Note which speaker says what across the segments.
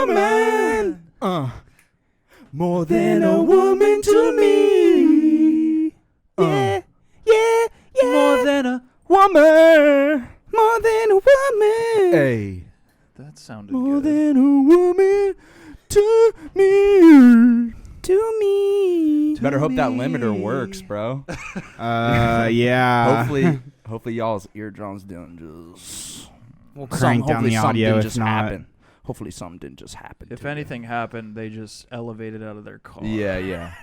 Speaker 1: woman. More than a woman to me. Yeah. More than a woman. More than a woman.
Speaker 2: Hey.
Speaker 3: That sounded
Speaker 1: More
Speaker 3: good.
Speaker 1: than a woman to me. To me.
Speaker 2: Better hope that limiter works, bro.
Speaker 1: Yeah.
Speaker 2: Hopefully y'all's eardrums didn't just.
Speaker 1: We'll crank down the audio if not.
Speaker 2: happen. Hopefully something didn't just happen.
Speaker 3: If
Speaker 2: today.
Speaker 3: anything happened, they just elevated out of their car.
Speaker 2: Yeah.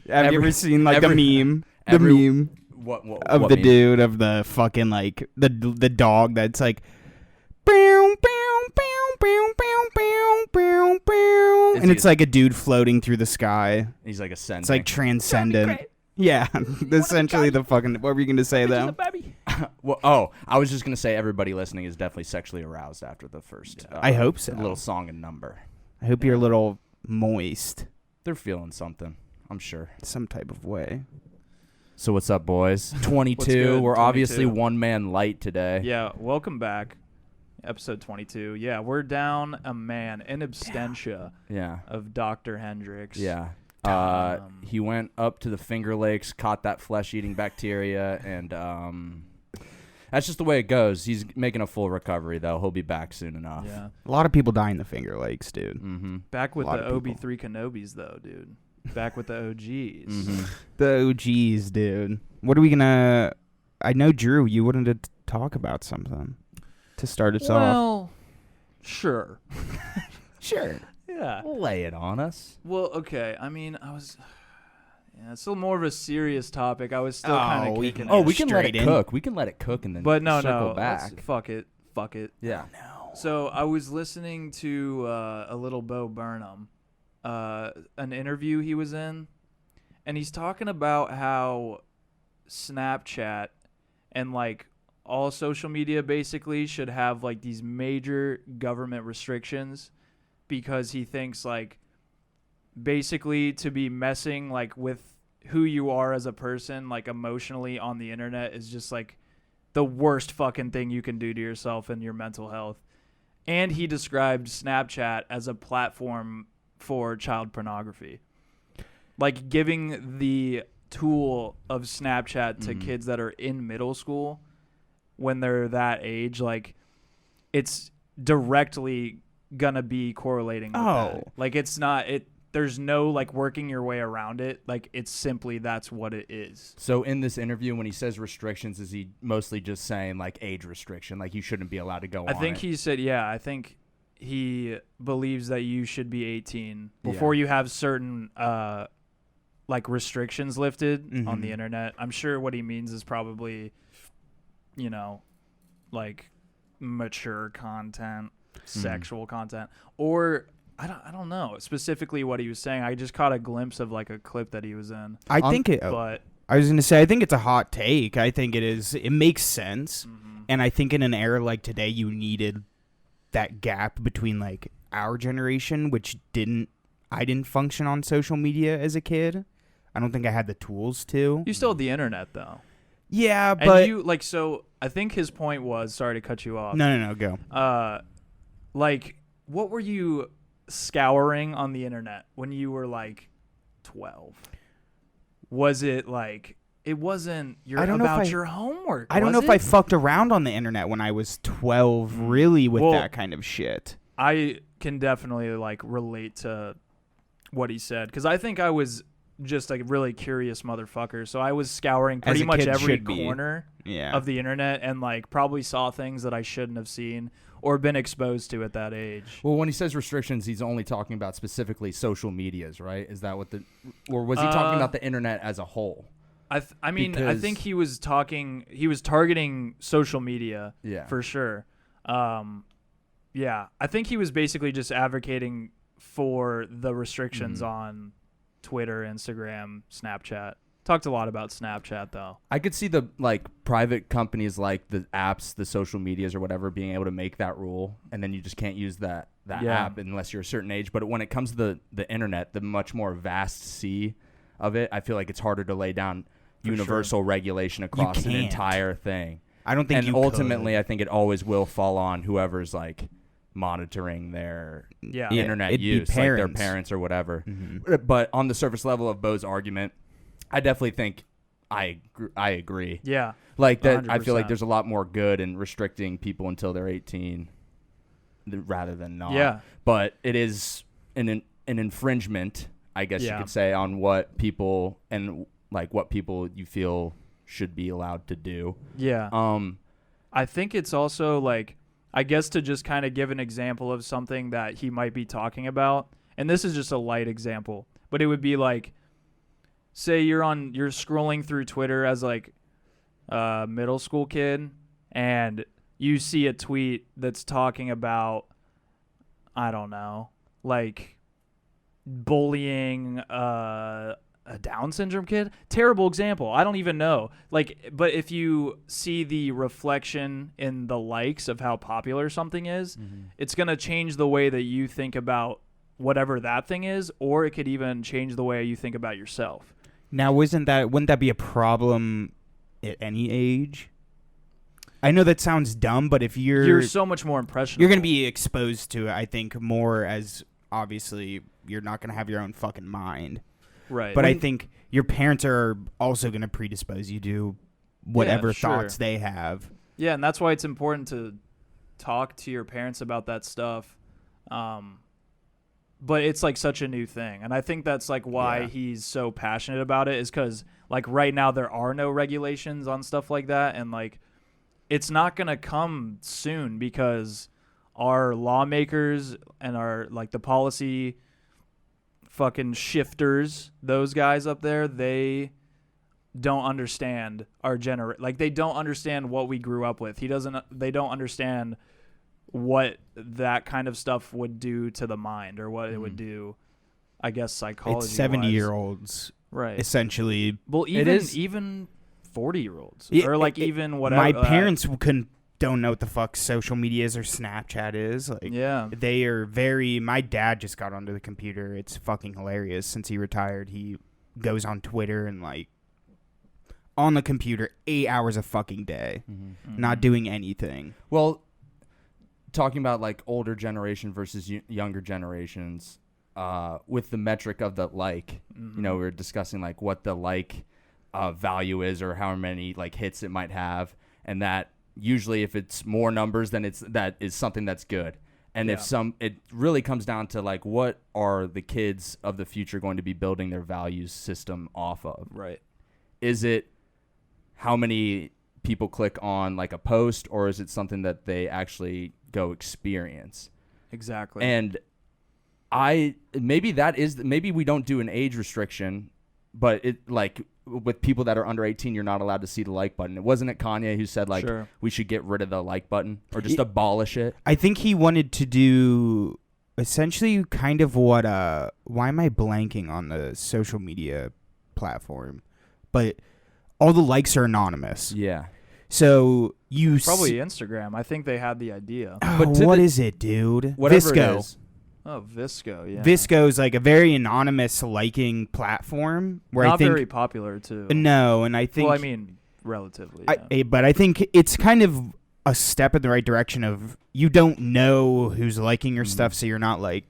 Speaker 1: Have you ever seen like the meme? The
Speaker 2: every-
Speaker 1: meme
Speaker 2: What
Speaker 1: of
Speaker 2: what
Speaker 1: the
Speaker 2: meme?
Speaker 1: dude of the fucking like the dog that's like bow, bow, bow, bow, bow, bow, bow, bow.
Speaker 2: Is
Speaker 1: And
Speaker 2: he
Speaker 1: it's like a dude floating through the sky.
Speaker 2: He's like ascending.
Speaker 1: It's like transcendent. Yeah, essentially the fucking. What were you gonna say though?
Speaker 2: Well, I was just gonna say everybody listening is definitely sexually aroused after the first.
Speaker 1: I hope so.
Speaker 2: Little song and number.
Speaker 1: I hope you're a little moist,
Speaker 2: They're feeling something. I'm sure.
Speaker 1: some type of way.
Speaker 2: So what's up, boys? 22.
Speaker 3: What's good?
Speaker 2: We're obviously
Speaker 3: 22.
Speaker 2: one man light today.
Speaker 3: Yeah, welcome back. Episode 22. Yeah, we're down a man in absentia
Speaker 2: Yeah.
Speaker 3: of Dr. Hendricks.
Speaker 2: Yeah.
Speaker 3: Um,
Speaker 2: He went up to the Finger Lakes, caught that flesh-eating bacteria, and that's just the way it goes. He's making a full recovery, though. He'll be back soon enough.
Speaker 3: Yeah.
Speaker 1: A lot of people die in the Finger Lakes, dude.
Speaker 2: Mm-hmm.
Speaker 3: Back with
Speaker 1: lot
Speaker 3: the
Speaker 1: of people.
Speaker 3: OB3 Kenobis, though, dude. Back with the OGs.
Speaker 2: Mm-hmm.
Speaker 1: The OGs, dude. What are we gonna? I know, Drew. You wanted to talk about something to start us off.
Speaker 3: Well, sure.
Speaker 1: Sure.
Speaker 3: Yeah.
Speaker 2: Lay it on us.
Speaker 3: Well, okay. I mean, yeah, it's still more of a serious topic. I was still kind of kicking
Speaker 2: Oh,
Speaker 3: it.
Speaker 2: we can let it
Speaker 1: Straight in.
Speaker 2: cook. We can let it cook and then
Speaker 3: But no,
Speaker 2: circle back.
Speaker 3: Fuck it.
Speaker 2: Yeah.
Speaker 3: So I was listening to a little Bo Burnham, an interview he was in, and he's talking about how Snapchat and like all social media basically should have like these major government restrictions because he thinks like basically to be messing like with who you are as a person like emotionally on the internet is just like the worst fucking thing you can do to yourself and your mental health. And he described Snapchat as a platform for child pornography. Like giving the tool of Snapchat to kids that are in middle school when they're that age, like it's directly gonna be correlating with that. Like it's not there's no like working your way around it. Like it's simply that's what it is.
Speaker 2: So in this interview, when he says restrictions, is he mostly just saying like age restriction, like you shouldn't be allowed to go on
Speaker 3: I think
Speaker 2: it?
Speaker 3: he said, yeah, I think he believes that you should be 18 before you have certain like restrictions lifted on the internet. I'm sure what he means is probably, you know, like mature content, sexual content, or I don't know specifically what he was saying. I just caught a glimpse of like a clip that he was in.
Speaker 1: I think it.
Speaker 3: But
Speaker 1: I was gonna say. I think it's a hot take. I think it is. It makes sense, and I think in an era like today, you needed that gap between like our generation, which I didn't function on social media as a kid. I don't think I had the tools to.
Speaker 3: you still have the internet though.
Speaker 1: Yeah,
Speaker 3: And
Speaker 1: but
Speaker 3: you like so I think his point was, sorry to cut you off.
Speaker 1: no, go.
Speaker 3: Like what were you scouring on the internet when you were like 12? Was it like it wasn't your homework?
Speaker 1: I don't know
Speaker 3: was
Speaker 1: if I
Speaker 3: it?
Speaker 1: fucked around on the internet when I was 12, really, with
Speaker 3: Well,
Speaker 1: that kind of shit.
Speaker 3: I can definitely like relate to what he said because I think I was just like really curious motherfucker. So I was scouring
Speaker 1: As
Speaker 3: pretty
Speaker 1: a
Speaker 3: much
Speaker 1: kid
Speaker 3: every
Speaker 1: should be.
Speaker 3: corner
Speaker 1: Yeah.
Speaker 3: of the internet and like probably saw things that I shouldn't have seen or been exposed to at that age.
Speaker 2: Well, when he says restrictions, he's only talking about specifically social medias, right? Is that what or was he talking about the internet as a whole?
Speaker 3: I mean, I
Speaker 2: Because-
Speaker 3: think he was targeting social media
Speaker 2: Yeah.
Speaker 3: for sure. Yeah, I think he was basically just advocating for the restrictions on Twitter, Instagram, Snapchat. Talked a lot about Snapchat though.
Speaker 2: I could see the like private companies like the apps, the social medias or whatever being able to make that rule, and then you just can't use that
Speaker 3: Yeah.
Speaker 2: app unless you're a certain age. But when it comes to the internet, the much more vast sea of it, I feel like it's harder to lay down universal regulation across an
Speaker 1: can't.
Speaker 2: entire thing.
Speaker 1: I don't think
Speaker 2: And
Speaker 1: you
Speaker 2: ultimately,
Speaker 1: could.
Speaker 2: I think it always will fall on whoever's like monitoring their
Speaker 3: Yeah.
Speaker 1: Yeah,
Speaker 2: internet
Speaker 1: it'd be
Speaker 2: use, like their
Speaker 1: parents.
Speaker 2: parents or whatever.
Speaker 1: Mhm.
Speaker 2: But on the surface level of Bo's argument, I definitely think I agree.
Speaker 3: Yeah.
Speaker 2: Like that, I feel like
Speaker 3: 100%.
Speaker 2: there's a lot more good in restricting people until they're 18 rather than not.
Speaker 3: Yeah.
Speaker 2: But it is an infringement, I guess you
Speaker 3: Yeah.
Speaker 2: could say, on what people and like what people you feel should be allowed to do.
Speaker 3: Yeah. I think it's also like, I guess to just kind of give an example of something that he might be talking about, and this is just a light example, but it would be like, say you're scrolling through Twitter as like a middle school kid, and you see a tweet that's talking about, I don't know, like bullying a Down syndrome kid. Terrible example. I don't even know. Like, but if you see the reflection in the likes of how popular something is, it's going to change the way that you think about whatever that thing is, or it could even change the way you think about yourself.
Speaker 1: Now, wouldn't that be a problem at any age? I know that sounds dumb, but if
Speaker 3: You're so much more impressionable.
Speaker 1: you're going to be exposed to it, I think, more as obviously you're not going to have your own fucking mind.
Speaker 3: right.
Speaker 1: But I think your parents are also going to predispose you to whatever
Speaker 3: sure.
Speaker 1: thoughts they have.
Speaker 3: Yeah, and that's why it's important to talk to your parents about that stuff. But it's like such a new thing. And I think that's like why
Speaker 1: Yeah.
Speaker 3: he's so passionate about it, is because like right now there are no regulations on stuff like that. And like it's not going to come soon because our lawmakers and our like the policy fucking shifters, those guys up there, they don't understand our like they don't understand what we grew up with. They don't understand what that kind of stuff would do to the mind, or what it would do, I guess, psychology.
Speaker 1: It's 70-year-olds,
Speaker 3: right?
Speaker 1: essentially.
Speaker 3: Well, even 40-year-olds,
Speaker 1: Yeah,
Speaker 3: or like even whatever.
Speaker 1: My parents don't know what the fuck social media is or Snapchat is. Like,
Speaker 3: yeah,
Speaker 1: they are very. My dad just got onto the computer. It's fucking hilarious. Since he retired, he goes on Twitter and like on the computer 8 hours a fucking day, not doing anything.
Speaker 2: Well, talking about like older generation versus younger generations, with the metric of the like, you know, we were discussing like what the like value is, or how many like hits it might have, and that usually if it's more numbers, then that is something that's good. And if it really comes down to like, what are the kids of the future going to be building their values system off of?
Speaker 3: right.
Speaker 2: Is it how many people click on like a post, or is it something that they actually go experience?
Speaker 3: Exactly.
Speaker 2: And maybe we don't do an age restriction, but it like with people that are under 18, you're not allowed to see the like button. Wasn't it Kanye who said like
Speaker 3: Sure.
Speaker 2: we should get rid of the like button, or just abolish it?
Speaker 1: I think he wanted to do essentially kind of what why am I blanking on the social media platform? But all the likes are anonymous.
Speaker 2: Yeah.
Speaker 1: So you
Speaker 3: Probably Instagram. I think they had the idea.
Speaker 2: But
Speaker 1: what is it, dude?
Speaker 2: Whatever
Speaker 1: Visco.
Speaker 2: it is.
Speaker 3: Oh, Visco. Yeah.
Speaker 1: Visco is like a very anonymous liking platform where
Speaker 3: Not
Speaker 1: I think
Speaker 3: very popular too.
Speaker 1: no, and I think
Speaker 3: Well, I mean, relatively. Yeah.
Speaker 1: but I think it's kind of a step in the right direction of you don't know who's liking your stuff, so you're not like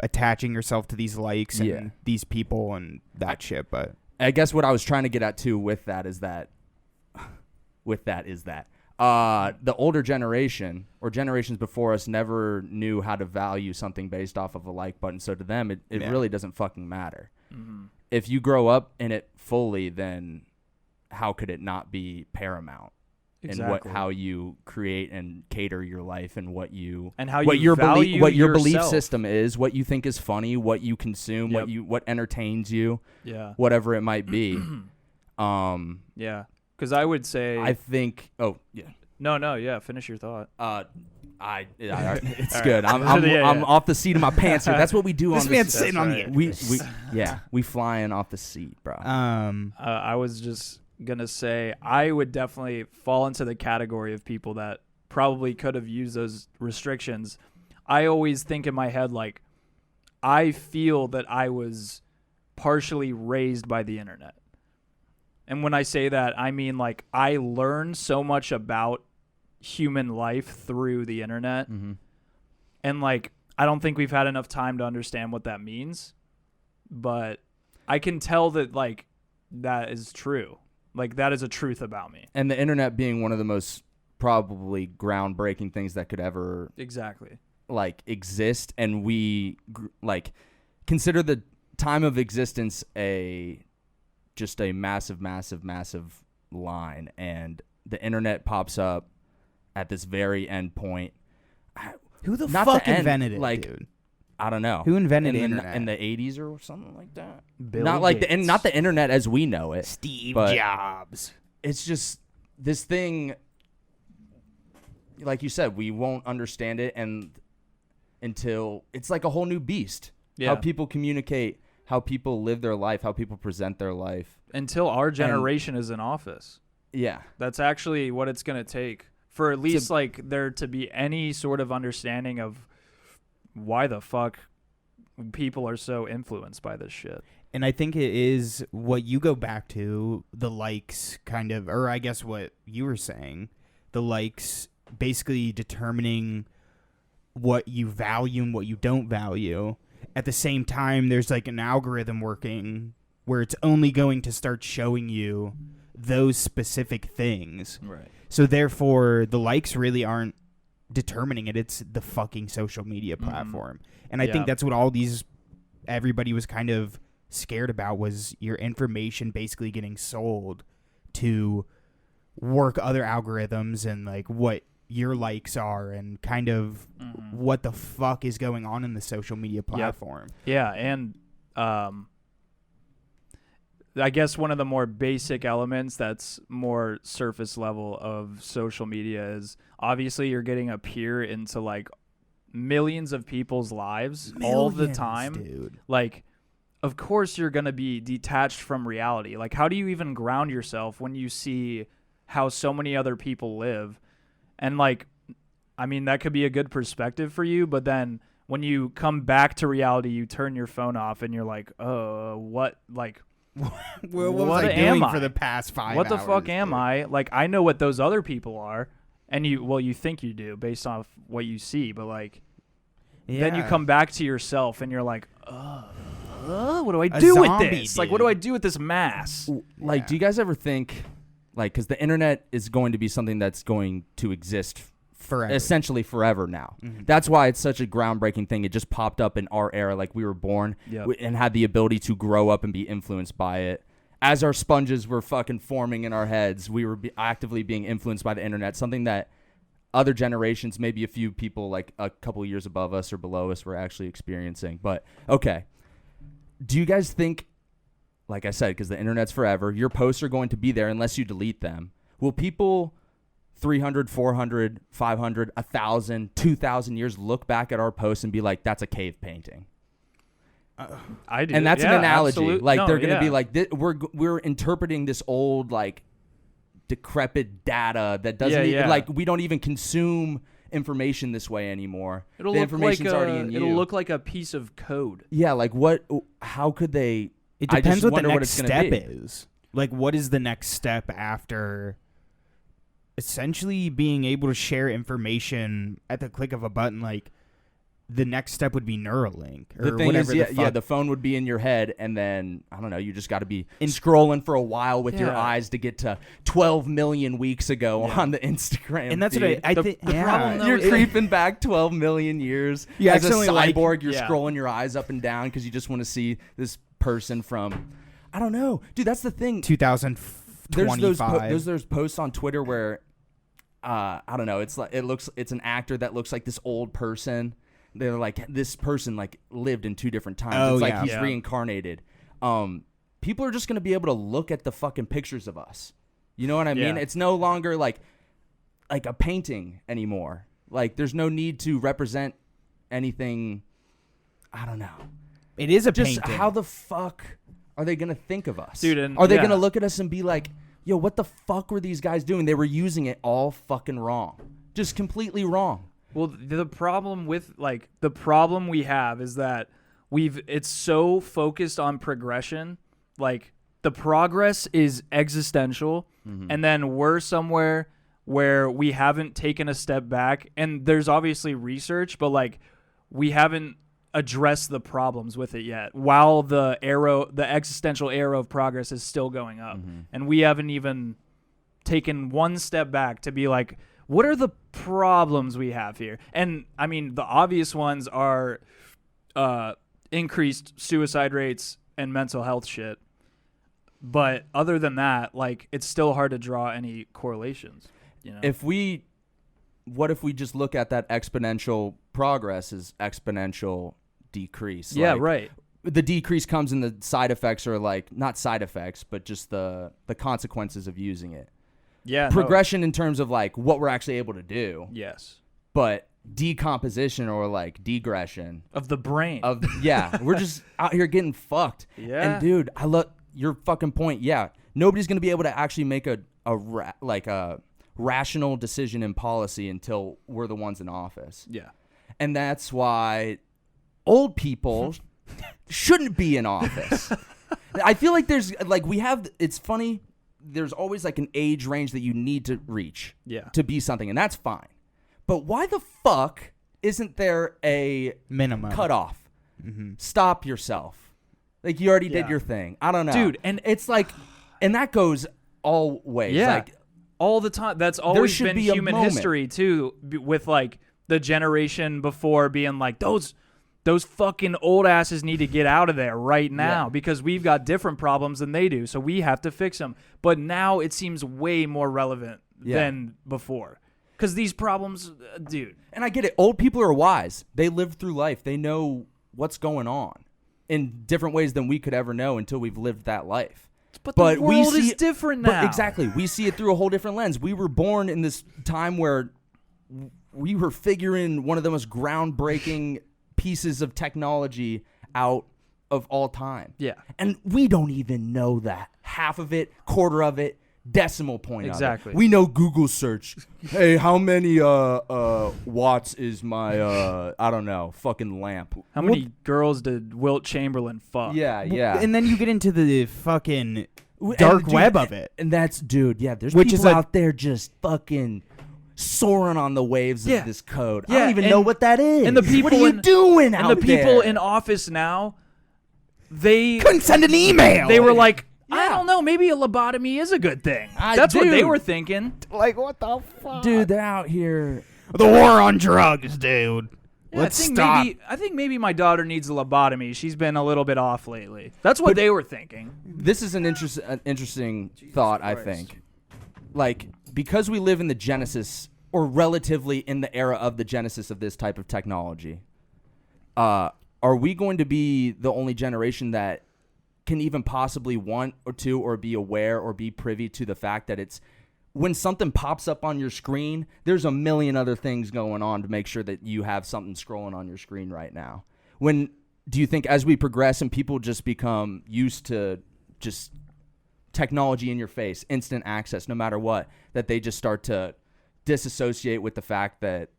Speaker 1: attaching yourself to these likes and these people and that shit. But
Speaker 2: I guess what I was trying to get at too with that is that the older generation or generations before us never knew how to value something based off of a like button. So to them, it really doesn't fucking matter. If you grow up in it fully, then how could it not be paramount
Speaker 3: Exactly.
Speaker 2: in how you create and cater your life, and what your
Speaker 3: value
Speaker 2: belief
Speaker 3: yourself.
Speaker 2: system is, what you think is funny, what you consume, what entertains you,
Speaker 3: Yeah.
Speaker 2: whatever it might be.
Speaker 3: Yeah. Because I would say.
Speaker 2: I think. Oh yeah.
Speaker 3: No. Yeah. Finish your thought.
Speaker 2: It's
Speaker 3: All
Speaker 2: good.
Speaker 3: right.
Speaker 2: I'm off the seat of my pants here. That's what we do
Speaker 1: this
Speaker 2: on
Speaker 1: man's
Speaker 2: this.
Speaker 1: sitting on
Speaker 3: right.
Speaker 1: the
Speaker 2: We flying off the seat, bro.
Speaker 3: I was just gonna say I would definitely fall into the category of people that probably could have used those restrictions. I always think in my head like I feel that I was partially raised by the internet. And when I say that, I mean like I learned so much about human life through the internet.
Speaker 2: Mm-hmm.
Speaker 3: And like, I don't think we've had enough time to understand what that means, but I can tell that like that is true. Like that is a truth about me.
Speaker 2: And the internet being one of the most probably groundbreaking things that could ever
Speaker 3: Exactly.
Speaker 2: like exist, and we like consider the time of existence just a massive line, and the internet pops up at this very end point.
Speaker 1: Who the
Speaker 2: Not
Speaker 1: fuck
Speaker 2: the end,
Speaker 1: invented it,
Speaker 2: like,
Speaker 1: dude?
Speaker 2: I don't know.
Speaker 1: Who invented the
Speaker 2: in
Speaker 1: internet?
Speaker 2: in the 80s or something like that?
Speaker 3: Bill
Speaker 2: Not like
Speaker 3: Gates.
Speaker 2: not the internet as we know it.
Speaker 1: Steve
Speaker 2: but-
Speaker 1: Jobs.
Speaker 2: It's just this thing, like you said, we won't understand it until it's like a whole new beast.
Speaker 3: Yeah.
Speaker 2: How people communicate, how people live their life, how people present their life.
Speaker 3: Until our generation is in office.
Speaker 2: Yeah.
Speaker 3: That's actually what it's going to take for at least like there to be any sort of understanding of why the fuck people are so influenced by this shit.
Speaker 1: And I think it is what you go back to, the likes kind of, or I guess what you were saying, the likes basically determining what you value and what you don't value. At the same time, there's like an algorithm working where it's only going to start showing you those specific things.
Speaker 3: Right.
Speaker 1: So therefore, the likes really aren't determining it. It's the fucking social media platform. And I
Speaker 3: Yeah.
Speaker 1: think that's what everybody was kind of scared about, was your information basically getting sold to work other algorithms and like what your likes are and kind of what the fuck is going on in the social media platform.
Speaker 3: Yeah, and I guess one of the more basic elements that's more surface level of social media is obviously you're getting a peer into like millions of people's lives all the
Speaker 1: Millions,
Speaker 3: time.
Speaker 1: dude.
Speaker 3: Like, of course you're going to be detached from reality. Like, how do you even ground yourself when you see how so many other people live? And like, I mean, that could be a good perspective for you, but then when you come back to reality, you turn your phone off and you're like, oh, what, like,
Speaker 1: What was
Speaker 3: What
Speaker 1: I
Speaker 3: am
Speaker 1: doing
Speaker 3: I?
Speaker 1: for the past 5
Speaker 3: what the
Speaker 1: hours,
Speaker 3: fuck am
Speaker 1: dude?
Speaker 3: I? Like, I know what those other people are, and you think you do based off what you see, but like, then you
Speaker 1: Yeah.
Speaker 3: come back to yourself and you're like, what do I
Speaker 1: A
Speaker 3: do with
Speaker 1: zombie,
Speaker 3: this? Like, what do
Speaker 1: dude.
Speaker 3: I do with this mass?
Speaker 2: Like, do you guys ever think, like, because the internet is going to be something that's going to exist
Speaker 1: Forever.
Speaker 2: essentially forever now.
Speaker 1: Mhm.
Speaker 2: That's why it's such a groundbreaking thing. It just popped up in our era, like we were born
Speaker 3: Yep.
Speaker 2: and had the ability to grow up and be influenced by it. As our sponges were fucking forming in our heads, we were actively being influenced by the internet, something that other generations, maybe a few people like a couple years above us or below us, were actually experiencing. But, okay. Do you guys think, like I said, because the internet's forever, your posts are going to be there unless you delete them. Will people 300, 400, 500, 1,000, 2,000 years look back at our posts and be like, that's a cave painting?
Speaker 3: I do.
Speaker 2: And that's
Speaker 3: Yeah,
Speaker 2: an analogy.
Speaker 3: absolute-
Speaker 2: Like,
Speaker 3: no,
Speaker 2: they're going to be
Speaker 3: yeah.
Speaker 2: like, we're interpreting this old, like, decrepit data that doesn't
Speaker 3: Yeah,
Speaker 2: even,
Speaker 3: yeah.
Speaker 2: like, we don't even consume information this way anymore.
Speaker 3: It'll
Speaker 2: the
Speaker 3: look
Speaker 2: information's
Speaker 3: like
Speaker 2: already in you.
Speaker 3: It'll look like a piece of code.
Speaker 2: Yeah, like, how could they...
Speaker 1: It
Speaker 2: I
Speaker 1: depends
Speaker 2: just
Speaker 1: what the
Speaker 2: wonder what
Speaker 1: next
Speaker 2: it's gonna
Speaker 1: step
Speaker 2: be.
Speaker 1: is. Like, what is the next step after essentially being able to share information at the click of a button? Like, the next step would be Neuralink or
Speaker 2: The thing
Speaker 1: whatever
Speaker 2: is,
Speaker 1: the fuck.
Speaker 2: the phone would be in your head, and then, I don't know, you just got to be scrolling for a while with your
Speaker 3: Yeah.
Speaker 2: eyes to get to 12 million weeks ago on the Instagram
Speaker 1: And that's
Speaker 2: feed.
Speaker 1: what I think. Yeah.
Speaker 3: problem, though,
Speaker 2: You're
Speaker 3: is-
Speaker 2: creeping back 12 million years.
Speaker 1: You
Speaker 2: As a
Speaker 1: accidentally, like-
Speaker 2: cyborg, you're
Speaker 3: Yeah.
Speaker 2: scrolling your eyes up and down because you just want to see this person from, I don't know. Dude, that's the thing. There's
Speaker 1: 2025.
Speaker 2: those posts on Twitter where, I don't know, it's like it's an actor that looks like this old person. They're like, this person like lived in 2 different times.
Speaker 1: Oh,
Speaker 2: It's like
Speaker 1: yeah.
Speaker 2: he's
Speaker 3: Yeah.
Speaker 2: reincarnated. People are just gonna be able to look at the fucking pictures of us. You know what I mean?
Speaker 3: Yeah.
Speaker 2: It's no longer like a painting anymore. Like, there's no need to represent anything. I don't know.
Speaker 1: It is a
Speaker 2: Just
Speaker 1: painting.
Speaker 2: how the fuck are they gonna think of us?
Speaker 3: Dude, and-
Speaker 2: are they
Speaker 3: yeah.
Speaker 2: gonna look at us and be like, yo, what the fuck were these guys doing? They were using it all fucking wrong. Just completely wrong.
Speaker 3: Well, the problem we have is that it's so focused on progression. Like, the progress is existential, and then we're somewhere where we haven't taken a step back, and there's obviously research, but like we haven't addressed the problems with it yet, while the existential arrow of progress is still going up. And we haven't even taken one step back to be like, what are the problems we have here? And I mean, the obvious ones are increased suicide rates and mental health shit. But other than that, like, it's still hard to draw any correlations. You know?
Speaker 2: What if we just look at that exponential progress as exponential decrease?
Speaker 3: Yeah,
Speaker 2: like,
Speaker 3: right.
Speaker 2: The decrease comes in the side effects, or like not side effects, but just the consequences of using it.
Speaker 3: Yeah.
Speaker 2: Progression in terms of like what we're actually able to do.
Speaker 3: Yes.
Speaker 2: But decomposition or like degression
Speaker 3: Of the brain.
Speaker 2: We're just out here getting fucked.
Speaker 3: Yeah.
Speaker 2: And dude, I love your fucking point. Yeah. Nobody's going to be able to actually make a rational decision in policy until we're the ones in office.
Speaker 3: Yeah.
Speaker 2: And that's why old people shouldn't be in office. I feel like it's funny. There's always like an age range that you need to reach to be something, and that's fine. But why the fuck isn't there a
Speaker 1: minimum
Speaker 2: cutoff? Stop yourself. Like, you already did your thing. I don't know.
Speaker 3: Dude,
Speaker 2: and it's like, and that goes all ways.
Speaker 3: Yeah.
Speaker 2: Like,
Speaker 3: all the time. That's always
Speaker 2: should
Speaker 3: been
Speaker 2: be a
Speaker 3: human
Speaker 2: moment.
Speaker 3: history too, with like the generation before being like, those fucking old asses need to get out of there right now because we've got different problems than they do, so we have to fix them. But now it seems way more relevant than before because these problems, dude.
Speaker 2: And I get it. Old people are wise. They live through life. They know what's going on in different ways than we could ever know until we've lived that life.
Speaker 3: But the world is different now.
Speaker 2: But exactly. We see it through a whole different lens. We were born in this time where we were figuring one of the most groundbreaking pieces of technology out of all time.
Speaker 3: Yeah.
Speaker 2: And we don't even know that. Half of it, quarter of it, decimal point
Speaker 3: Exactly.
Speaker 2: of it. We know Google search. Hey, how many watts is my I don't know, fucking lamp?
Speaker 3: How many girls did Wilt Chamberlain fuck?
Speaker 2: Yeah.
Speaker 1: And then you get into the fucking dark web of it.
Speaker 2: And that's, dude, there's
Speaker 1: Which
Speaker 2: people
Speaker 1: is
Speaker 2: out there just fucking soaring on the waves of this code. I
Speaker 3: Yeah,
Speaker 2: don't even
Speaker 3: and-
Speaker 2: know what that is.
Speaker 3: And the people
Speaker 2: what are you doing out
Speaker 3: And the people
Speaker 2: there?
Speaker 3: in office now, they
Speaker 1: Couldn't send an email.
Speaker 3: they were like, I
Speaker 2: Yeah.
Speaker 3: don't know, maybe a lobotomy is a good thing.
Speaker 2: I
Speaker 3: That's what they
Speaker 2: do.
Speaker 3: were thinking.
Speaker 1: like, what the fuck?
Speaker 2: Dude, they're out here.
Speaker 1: The war on drugs, dude.
Speaker 3: Yeah,
Speaker 1: Let's
Speaker 3: I think
Speaker 1: stop.
Speaker 3: I think maybe my daughter needs a lobotomy. She's been a little bit off lately. That's what they were thinking.
Speaker 2: This is an interesting thought, I think. Like, because we live in the genesis, or relatively in the era of the genesis of this type of technology, are we going to be the only generation that can even possibly want or to or be aware or be privy to the fact that it's when something pops up on your screen, there's a million other things going on to make sure that you have something scrolling on your screen right now? Do you think as we progress and people just become used to just technology in your face, instant access, no matter what, that they just start to disassociate with the fact that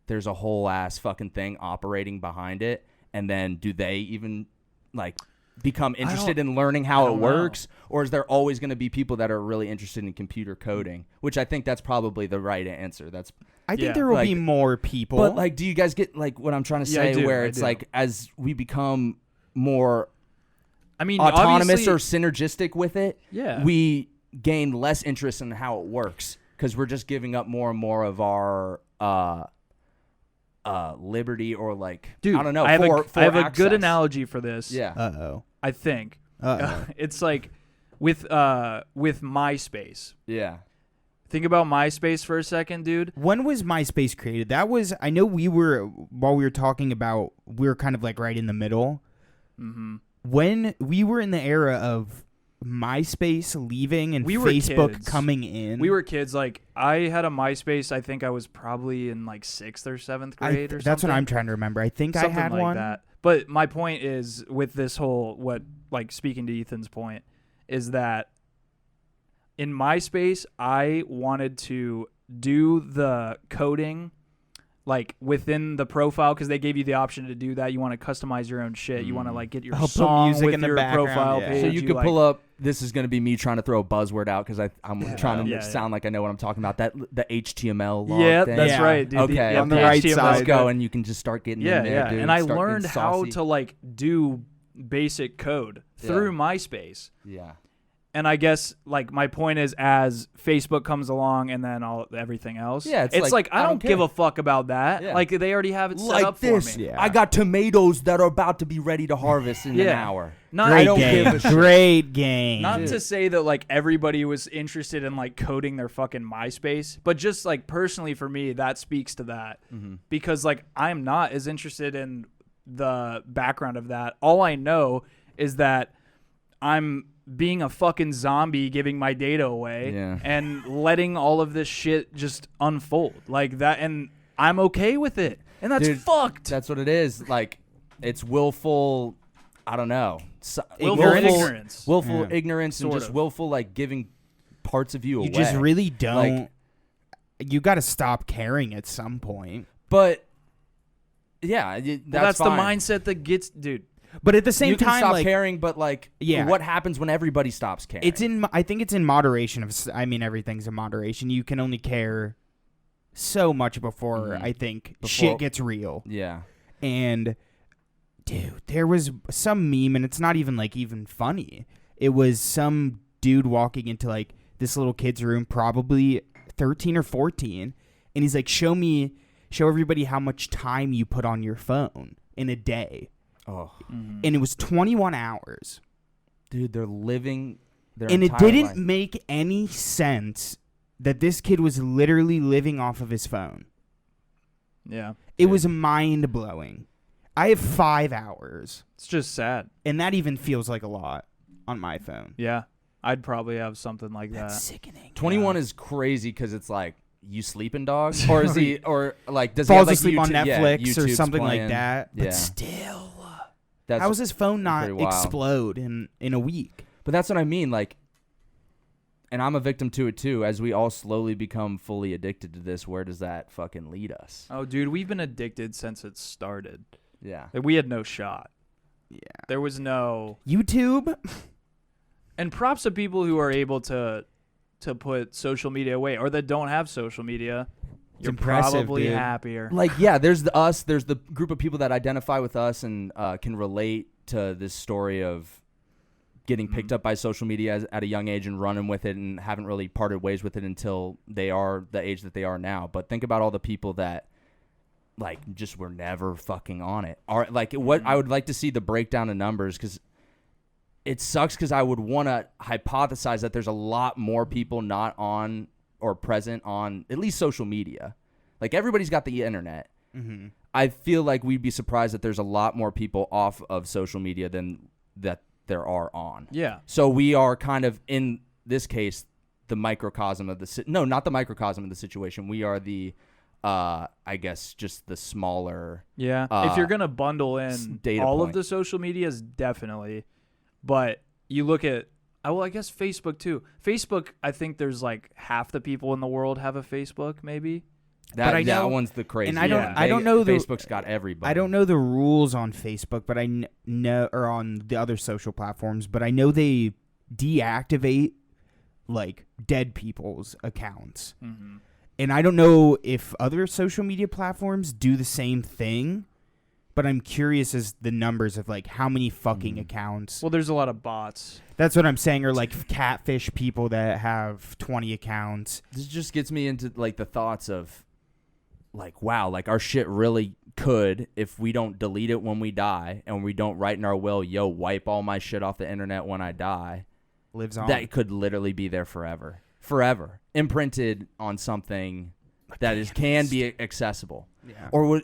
Speaker 2: there's a whole ass fucking thing operating behind it? And then do they even like become interested in learning how it works? Or is there always going to be people that are really interested in computer coding? Which I think that's probably the right answer.
Speaker 1: I think there will be more people.
Speaker 2: But like, do you guys get like what I'm trying to say?
Speaker 3: I do,
Speaker 2: where
Speaker 3: I
Speaker 2: it's
Speaker 3: do.
Speaker 2: like as we become more
Speaker 3: I mean,
Speaker 2: autonomous or
Speaker 3: obviously-
Speaker 2: synergistic with it,
Speaker 3: Yeah.
Speaker 2: we gain less interest in how it works because we're just giving up more and more of our liberty or like,
Speaker 3: Dude,
Speaker 2: I don't know.
Speaker 3: I have
Speaker 2: for
Speaker 3: a good
Speaker 2: access.
Speaker 3: analogy for this.
Speaker 2: Yeah.
Speaker 1: Uh-oh.
Speaker 3: I think
Speaker 1: Uh-oh.
Speaker 3: it's like with MySpace.
Speaker 2: Yeah.
Speaker 3: Think about MySpace for a second, dude.
Speaker 1: When was MySpace created? That was, I know while we were talking about, we were kind of like right in the middle.
Speaker 3: Mm-hmm.
Speaker 1: When we were in the era of MySpace leaving and
Speaker 3: We were
Speaker 1: Facebook
Speaker 3: kids.
Speaker 1: coming in.
Speaker 3: We were kids. Like, I had a MySpace. I think I was probably in like 6th or 7th grade or something.
Speaker 1: That's what I'm trying to remember. I think
Speaker 3: Something
Speaker 1: I had
Speaker 3: like
Speaker 1: one.
Speaker 3: that. But my point is, with this whole, speaking to Ethan's point, is that in MySpace, I wanted to do the coding like within the profile, because they gave you the option to do that. You want to customize your own shit. You want to like get your
Speaker 1: I'll put
Speaker 3: song
Speaker 1: music
Speaker 3: with
Speaker 1: in the
Speaker 3: your
Speaker 1: background,
Speaker 3: profile
Speaker 1: yeah.
Speaker 3: page.
Speaker 2: So you could
Speaker 3: like,
Speaker 2: pull up. This is going to be me trying to throw a buzzword out because I'm trying to
Speaker 3: Yeah,
Speaker 2: sound like I know what I'm talking about. The HTML log
Speaker 3: Yeah,
Speaker 2: thing.
Speaker 3: that's
Speaker 1: Yeah.
Speaker 3: right, dude.
Speaker 2: Okay,
Speaker 1: on the
Speaker 3: the
Speaker 1: right
Speaker 3: HTML
Speaker 1: side.
Speaker 2: Let's go, and you can just start getting
Speaker 3: Yeah,
Speaker 2: in there,
Speaker 3: yeah.
Speaker 2: dude.
Speaker 3: And I
Speaker 2: Start
Speaker 3: learned
Speaker 2: getting
Speaker 3: how
Speaker 2: saucy.
Speaker 3: to like do basic code through MySpace.
Speaker 2: Yeah.
Speaker 3: And I guess like my point is, as Facebook comes along and then everything else,
Speaker 2: Yeah, it's
Speaker 3: it's
Speaker 2: like,
Speaker 3: like I don't give
Speaker 2: care.
Speaker 3: a fuck about that.
Speaker 2: Yeah.
Speaker 3: Like they already have it set
Speaker 2: Like
Speaker 3: up
Speaker 2: this,
Speaker 3: for me.
Speaker 1: Yeah.
Speaker 2: I got tomatoes that are about to be ready to harvest in an
Speaker 3: Yeah.
Speaker 2: hour.
Speaker 3: Not
Speaker 2: I
Speaker 1: Great
Speaker 2: don't
Speaker 1: game.
Speaker 2: give a shit.
Speaker 1: Great game.
Speaker 3: Not
Speaker 2: Dude.
Speaker 3: to say that like everybody was interested in like coding their fucking MySpace, but just like personally for me, that speaks to that because like I'm not as interested in the background of that. All I know is that I'm being a fucking zombie giving my data away
Speaker 2: Yeah.
Speaker 3: and letting all of this shit just unfold like that, and I'm okay with it, and that's
Speaker 2: Dude,
Speaker 3: fucked.
Speaker 2: That's what it is. Like, it's willful. I don't know.
Speaker 3: Willful ignorance.
Speaker 2: Willful
Speaker 1: Yeah.
Speaker 2: ignorance, and
Speaker 3: Sort
Speaker 2: just
Speaker 3: of.
Speaker 2: willful like giving parts of you away.
Speaker 1: You just really don't.
Speaker 2: Like-
Speaker 1: you got to stop caring at some point.
Speaker 2: But yeah,
Speaker 3: That's the
Speaker 2: fine.
Speaker 3: mindset that gets, dude.
Speaker 1: But at the same
Speaker 2: You can
Speaker 1: time,
Speaker 2: stop
Speaker 1: like
Speaker 2: caring, but like,
Speaker 1: Yeah.
Speaker 2: what happens when everybody stops caring?
Speaker 1: it's in. I think it's in moderation. I mean, everything's in moderation. You can only care so much before
Speaker 2: Mhm.
Speaker 1: I think
Speaker 2: Before-
Speaker 1: shit gets real.
Speaker 2: yeah.
Speaker 1: And dude, there was some meme, and it's not even like even funny. It was some dude walking into like this little kid's room, probably 13 or 14, and he's like, show everybody how much time you put on your phone in a day.
Speaker 2: Oh,
Speaker 1: And it was 21 hours.
Speaker 2: dude, they're living their
Speaker 1: And it
Speaker 2: entire
Speaker 1: didn't
Speaker 2: life.
Speaker 1: make any sense that this kid was literally living off of his phone.
Speaker 3: Yeah,
Speaker 1: It was mind blowing. I have 5 hours,
Speaker 3: it's just sad.
Speaker 1: and that even feels like a lot on my phone.
Speaker 3: Yeah, I'd probably have something like
Speaker 1: That's
Speaker 3: that.
Speaker 1: sickening.
Speaker 2: 21 is crazy because it's like, you sleeping, dog? Or is he, or like, does he
Speaker 1: Falls
Speaker 2: have, like,
Speaker 1: asleep on
Speaker 2: YouTube- yeah,
Speaker 1: Netflix or
Speaker 2: YouTube's
Speaker 1: something
Speaker 2: playing.
Speaker 1: like that. But
Speaker 2: Yeah.
Speaker 1: still,
Speaker 2: That's,
Speaker 1: how does his phone not
Speaker 2: pretty wild.
Speaker 1: explode in a week?
Speaker 2: But that's what I mean. Like, and I'm a victim to it too. As we all slowly become fully addicted to this, where does that fucking lead us?
Speaker 3: Oh, dude, we've been addicted since it started.
Speaker 2: Yeah.
Speaker 3: Like, we had no shot.
Speaker 1: Yeah.
Speaker 3: There was no.
Speaker 1: YouTube?
Speaker 3: And props to people who are able to put social media away, or that don't have social media.
Speaker 1: It's
Speaker 3: You're
Speaker 1: impressive,
Speaker 3: probably
Speaker 1: dude.
Speaker 3: happier.
Speaker 2: Like, yeah, there's the us. There's the group of people that identify with us and can relate to this story of getting picked up by social media at a young age and running with it and haven't really parted ways with it until they are the age that they are now. But think about all the people that like just were never fucking on it. Or like what I would like to see the breakdown of numbers, because it sucks, because I would want to hypothesize that there's a lot more people not on or present on at least social media. Like, everybody's got the internet.
Speaker 1: Mm-hmm.
Speaker 2: I feel like we'd be surprised that there's a lot more people off of social media than that there are on.
Speaker 3: Yeah.
Speaker 2: So we are kind of, in this case, the microcosm of the no, not the microcosm of the situation. We are the, I guess, just the smaller.
Speaker 3: Yeah. If you're gonna bundle in
Speaker 2: data
Speaker 3: all
Speaker 2: point.
Speaker 3: of the social medias, definitely. But you look at, I guess Facebook too. Facebook, I think there's like half the people in the world have a Facebook, maybe.
Speaker 2: That,
Speaker 1: I know-
Speaker 2: that one's the crazy.
Speaker 1: and I don't-
Speaker 2: one.
Speaker 1: I don't know the-
Speaker 2: Facebook's got everybody.
Speaker 1: I don't know the rules on Facebook, but I know, or on the other social platforms, but I know they deactivate like dead people's accounts.
Speaker 3: Mm-hmm.
Speaker 1: And I don't know if other social media platforms do the same thing, but I'm curious as the numbers of like how many fucking accounts.
Speaker 3: Well, there's a lot of bots.
Speaker 1: That's what I'm saying, or like catfish people that have 20 accounts.
Speaker 2: This just gets me into like the thoughts of like, wow, like our shit really could, if we don't delete it when we die and we don't write in our will, yo, wipe all my shit off the internet when I die,
Speaker 1: Lives on.
Speaker 2: that could literally be there forever. Forever. Imprinted on something that is can be accessible.
Speaker 1: Yeah.
Speaker 2: Or would,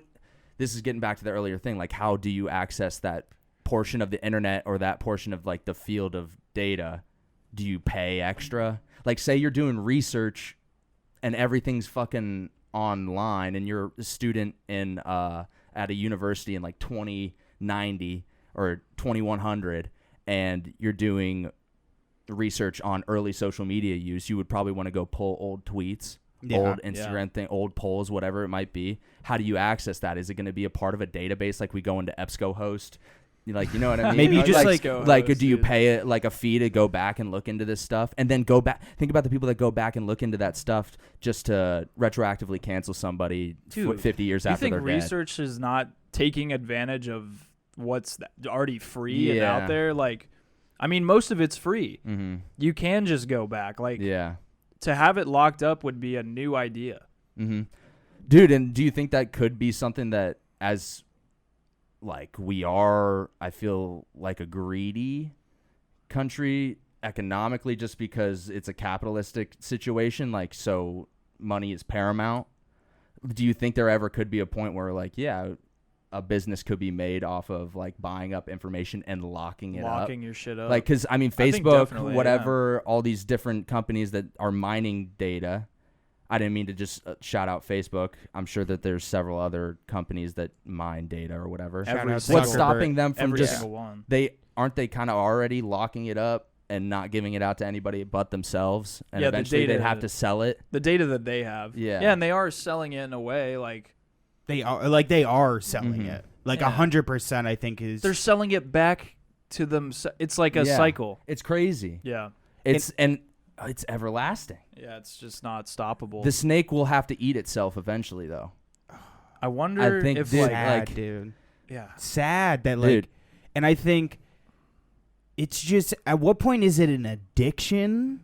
Speaker 2: this is getting back to the earlier thing, like how do you access that portion of the internet or that portion of like the field of data? Do you pay extra? Like, say you're doing research and everything's fucking online and you're a student in at a university in like 2090 or 2100 and you're doing research on early social media use, you would probably want to go pull old tweets
Speaker 1: Yeah.
Speaker 2: old Instagram thing, old polls, whatever it might be. How do you access that? Is it going to be a part of a database like we go into EBSCOhost? Like, you know what I mean?
Speaker 1: Maybe you just
Speaker 2: do you pay it like a fee to go back and look into this stuff, and then go back? Think about the people that go back and look into that stuff just to retroactively cancel somebody 50 years after they're dead.
Speaker 3: You think research is not taking advantage of what's already free and out there? Like, I mean, most of it's free.
Speaker 2: Mm-hmm.
Speaker 3: You can just go back. Like,
Speaker 2: Yeah.
Speaker 3: to have it locked up would be a new idea.
Speaker 2: Mm-hmm. Dude, and do you think that could be something that, as like we are, I feel like a greedy country economically, just because it's a capitalistic situation, like, so money is paramount? Do you think there ever could be a point where, like, yeah, a business could be made off of like buying up information and locking
Speaker 3: your shit up?
Speaker 2: Like, because I mean,
Speaker 3: I think
Speaker 2: Facebook,
Speaker 3: definitely,
Speaker 2: whatever, all these different companies that are mining data. I didn't mean to just shout out Facebook. I'm sure that there's several other companies that mine data or whatever. What's stopping them from
Speaker 3: every
Speaker 2: just
Speaker 3: single one?
Speaker 2: they kind of already locking it up and not giving it out to anybody but themselves, and
Speaker 3: Yeah, the
Speaker 2: eventually
Speaker 3: data-
Speaker 2: they'd have to sell it.
Speaker 3: The data that they have.
Speaker 2: Yeah.
Speaker 3: Yeah, and they are selling it in a way like
Speaker 1: They are selling
Speaker 2: Mhm.
Speaker 1: it. Like
Speaker 3: Yeah.
Speaker 1: 100%, I think is.
Speaker 3: they're selling it back to them. It's like a
Speaker 2: Yeah.
Speaker 3: cycle.
Speaker 2: It's crazy.
Speaker 3: Yeah.
Speaker 2: It's it's everlasting.
Speaker 3: Yeah, it's just not stoppable.
Speaker 2: The snake will have to eat itself eventually, though.
Speaker 3: I wonder
Speaker 2: think
Speaker 3: if
Speaker 2: dude,
Speaker 3: like
Speaker 1: sad,
Speaker 2: like-
Speaker 1: dude.
Speaker 3: yeah.
Speaker 1: Sad that like,
Speaker 2: Dude.
Speaker 1: and I think it's just, at what point is it an addiction?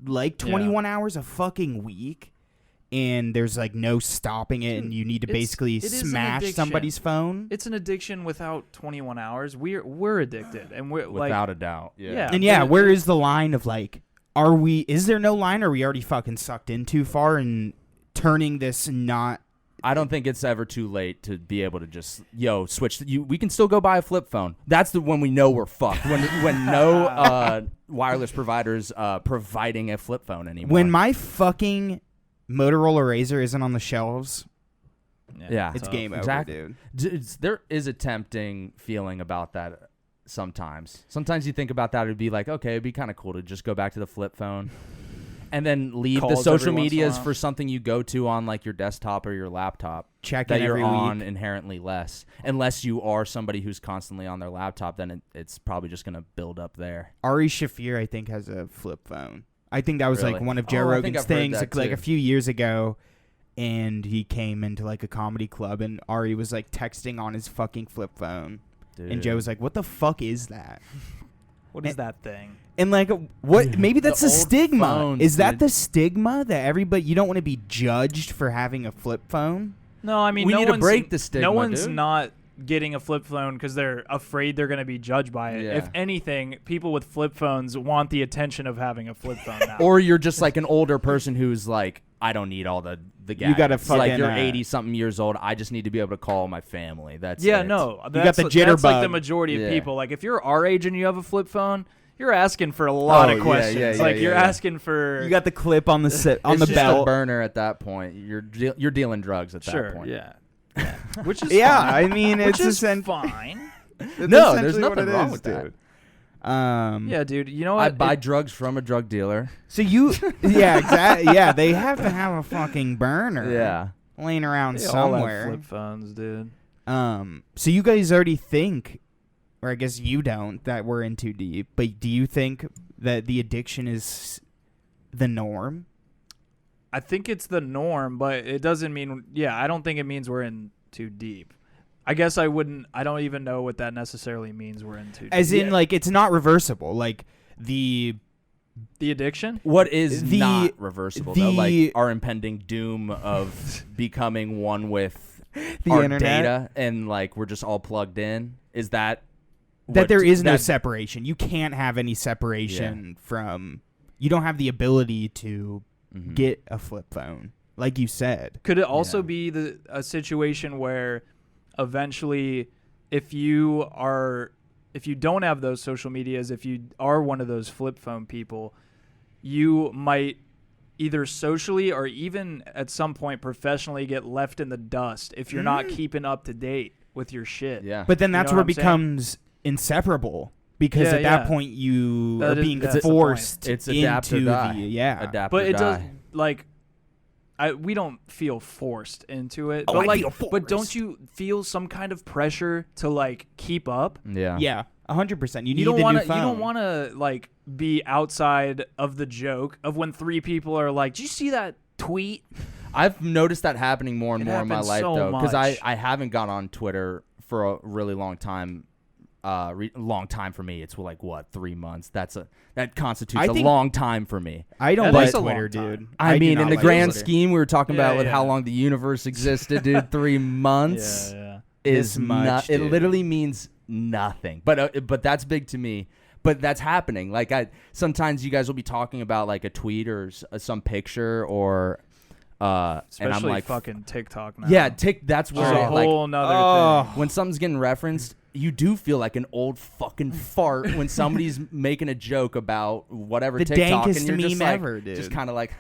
Speaker 1: Like 21 hours a fucking week, and there's like no stopping it, and you need to
Speaker 3: It's-
Speaker 1: basically
Speaker 3: it is an
Speaker 1: smash
Speaker 3: addiction.
Speaker 1: somebody's phone.
Speaker 3: It's an addiction without 21 hours. We're addicted, and we're like,
Speaker 2: Without a doubt.
Speaker 3: yeah.
Speaker 1: And yeah,
Speaker 3: but
Speaker 1: where is the line of like, is there no line? Or are we already fucking sucked in too far and turning this not?
Speaker 2: I don't think it's ever too late to be able to just switch. We can still go buy a flip phone. That's when we know we're fucked. When no wireless providers providing a flip phone anymore.
Speaker 1: When my fucking Motorola Razr isn't on the shelves,
Speaker 2: Yeah.
Speaker 1: it's
Speaker 3: tough.
Speaker 1: game over,
Speaker 2: Exactly.
Speaker 1: dude.
Speaker 2: There is a tempting feeling about that sometimes. Sometimes you think about that, it'd be like, okay, it'd be kind of cool to just go back to the flip phone. And then leave the
Speaker 3: Calls
Speaker 2: social
Speaker 3: every once in a
Speaker 2: medias
Speaker 3: while.
Speaker 2: for something you go to on like your desktop or your laptop
Speaker 1: Check
Speaker 2: that
Speaker 1: in
Speaker 2: you're
Speaker 1: every
Speaker 2: on
Speaker 1: week.
Speaker 2: inherently less. Unless you are somebody who's constantly on their laptop, then it's probably just going to build up there.
Speaker 1: Ari Shafir, I think, has a flip phone. I think that was like
Speaker 2: Really?
Speaker 1: one of Joe
Speaker 2: Oh, I think
Speaker 1: Rogan's
Speaker 2: I've heard
Speaker 1: things
Speaker 2: that
Speaker 1: like
Speaker 2: too.
Speaker 1: a few years ago, and he came into like a comedy club, and Ari was like texting on his fucking flip phone, and Joe was like, "What the fuck is that?"
Speaker 3: What is that thing?
Speaker 1: And like, what? Maybe that's
Speaker 2: The
Speaker 1: a
Speaker 2: old
Speaker 1: stigma.
Speaker 2: phones,
Speaker 1: Is that
Speaker 2: dude.
Speaker 1: the stigma that everybody? You don't want to be judged for having a flip phone?
Speaker 3: No, I mean,
Speaker 2: We
Speaker 3: no
Speaker 2: need to
Speaker 3: one's,
Speaker 2: break the stigma,
Speaker 3: No one's
Speaker 2: dude.
Speaker 3: not getting a flip phone because they're afraid they're going to be judged by it.
Speaker 2: Yeah.
Speaker 3: If anything, people with flip phones want the attention of having a flip phone now.
Speaker 2: Or you're just like an older person who's like, I don't need all the gadgets.
Speaker 1: You gotta
Speaker 2: like
Speaker 1: fucking,
Speaker 2: you're 80 something years old. I just need to be able to call my family. That's
Speaker 3: yeah,
Speaker 2: it.
Speaker 3: no,
Speaker 1: got
Speaker 3: that's
Speaker 1: the
Speaker 3: that's like the
Speaker 1: jitterbug.
Speaker 3: majority of
Speaker 2: Yeah.
Speaker 3: people. Like if you're our age and you have a flip phone, you're asking for a lot
Speaker 2: Oh,
Speaker 3: of
Speaker 2: yeah,
Speaker 3: questions.
Speaker 2: yeah,
Speaker 3: like
Speaker 2: yeah,
Speaker 3: you're
Speaker 2: yeah.
Speaker 3: asking for
Speaker 1: You got the clip on the on
Speaker 2: It's
Speaker 1: the
Speaker 2: just
Speaker 1: belt.
Speaker 2: a burner at that point. You're dealing drugs at
Speaker 3: sure,
Speaker 2: that point.
Speaker 3: yeah, which is
Speaker 1: Yeah,
Speaker 3: fine.
Speaker 1: I mean,
Speaker 3: Which
Speaker 1: it's
Speaker 3: is
Speaker 1: essentially
Speaker 3: fine.
Speaker 2: No, there's nothing wrong with that.
Speaker 3: Yeah, dude. You know what?
Speaker 2: I buy drugs from a drug dealer.
Speaker 1: So you, yeah, exactly. Yeah, they have to have a fucking burner.
Speaker 2: Yeah.
Speaker 1: laying around
Speaker 3: They all have
Speaker 1: somewhere.
Speaker 3: flip phones, dude.
Speaker 1: So you guys already think, or I guess you don't, that we're in too deep. But do you think that the addiction is the norm?
Speaker 3: I think it's the norm, but it doesn't mean. Yeah, I don't think it means we're in too deep. I guess I wouldn't. I don't even know what that necessarily means. We're in too deep.
Speaker 1: As in, like, it's not reversible. Like the
Speaker 3: addiction.
Speaker 2: What is
Speaker 1: The-
Speaker 2: not reversible though?
Speaker 1: the-
Speaker 2: Like our impending doom of becoming one with
Speaker 1: the
Speaker 2: our
Speaker 1: internet.
Speaker 2: data, and like we're just all plugged in. Is that
Speaker 1: That there is no
Speaker 2: that-
Speaker 1: separation. You can't have any separation from. You don't have the ability to
Speaker 2: Mhm.
Speaker 1: get a flip phone, like you said.
Speaker 3: Could it also
Speaker 2: Yeah.
Speaker 3: be a situation where eventually, if you don't have those social medias, if you are one of those flip phone people, you might either socially or even at some point professionally get left in the dust if you're not keeping up to date with your shit.
Speaker 2: Yeah.
Speaker 1: But then
Speaker 3: You
Speaker 1: that's
Speaker 3: know
Speaker 1: where
Speaker 3: what
Speaker 1: it
Speaker 3: I'm saying?
Speaker 1: becomes inseparable. Because
Speaker 3: Yeah,
Speaker 1: at that
Speaker 3: yeah.
Speaker 1: point you
Speaker 3: That
Speaker 1: are
Speaker 3: is-
Speaker 1: being
Speaker 3: that's the point.
Speaker 1: forced
Speaker 2: It's adapt or
Speaker 1: into
Speaker 2: die.
Speaker 1: the
Speaker 2: Adapt
Speaker 3: But
Speaker 2: or
Speaker 3: it does
Speaker 2: die.
Speaker 3: like we don't feel forced into it.
Speaker 1: Oh,
Speaker 3: but
Speaker 1: I
Speaker 3: like,
Speaker 1: feel
Speaker 3: but don't
Speaker 1: forced.
Speaker 3: you feel some kind of pressure to like keep up?
Speaker 2: Yeah.
Speaker 1: Yeah, 100%. You need
Speaker 3: don't
Speaker 1: the
Speaker 3: want
Speaker 1: new
Speaker 3: to.
Speaker 1: phone.
Speaker 3: You don't want to like be outside of the joke of when 3 people are like, "Did you see that tweet?"
Speaker 2: I've noticed that happening more and
Speaker 3: It
Speaker 2: more in my
Speaker 3: happens
Speaker 2: life,
Speaker 3: so
Speaker 2: though, because
Speaker 3: much.
Speaker 2: I haven't gone on Twitter for a really long time. Long time for me. It's like what, 3 months? That constitutes
Speaker 1: I
Speaker 2: a
Speaker 1: think-
Speaker 2: long time for me.
Speaker 1: I don't
Speaker 3: That
Speaker 1: like
Speaker 3: is a long
Speaker 1: Twitter,
Speaker 3: time.
Speaker 1: dude.
Speaker 2: I
Speaker 1: do
Speaker 2: mean,
Speaker 1: not
Speaker 2: in the
Speaker 1: like
Speaker 2: grand
Speaker 1: Twitter.
Speaker 2: scheme, we were talking
Speaker 3: Yeah,
Speaker 2: about with how
Speaker 3: yeah.
Speaker 2: long the universe existed, dude. 3 months
Speaker 3: Yeah.
Speaker 2: is
Speaker 1: This much,
Speaker 2: it
Speaker 1: dude.
Speaker 2: literally means nothing. But that's big to me. But that's happening. Like sometimes you guys will be talking about like a tweet or some picture or and
Speaker 3: Especially
Speaker 2: I'm like,
Speaker 3: fucking TikTok now.
Speaker 2: yeah, that's
Speaker 3: It's
Speaker 2: where
Speaker 3: a
Speaker 2: like
Speaker 3: whole nother
Speaker 1: oh.
Speaker 3: thing.
Speaker 2: when something's getting referenced, you do feel like an old fucking fart when somebody's making a joke about whatever
Speaker 1: The
Speaker 2: TikTok,
Speaker 1: dankest
Speaker 2: and you're just
Speaker 1: meme
Speaker 2: like,
Speaker 1: ever, dude.
Speaker 2: just kind of like,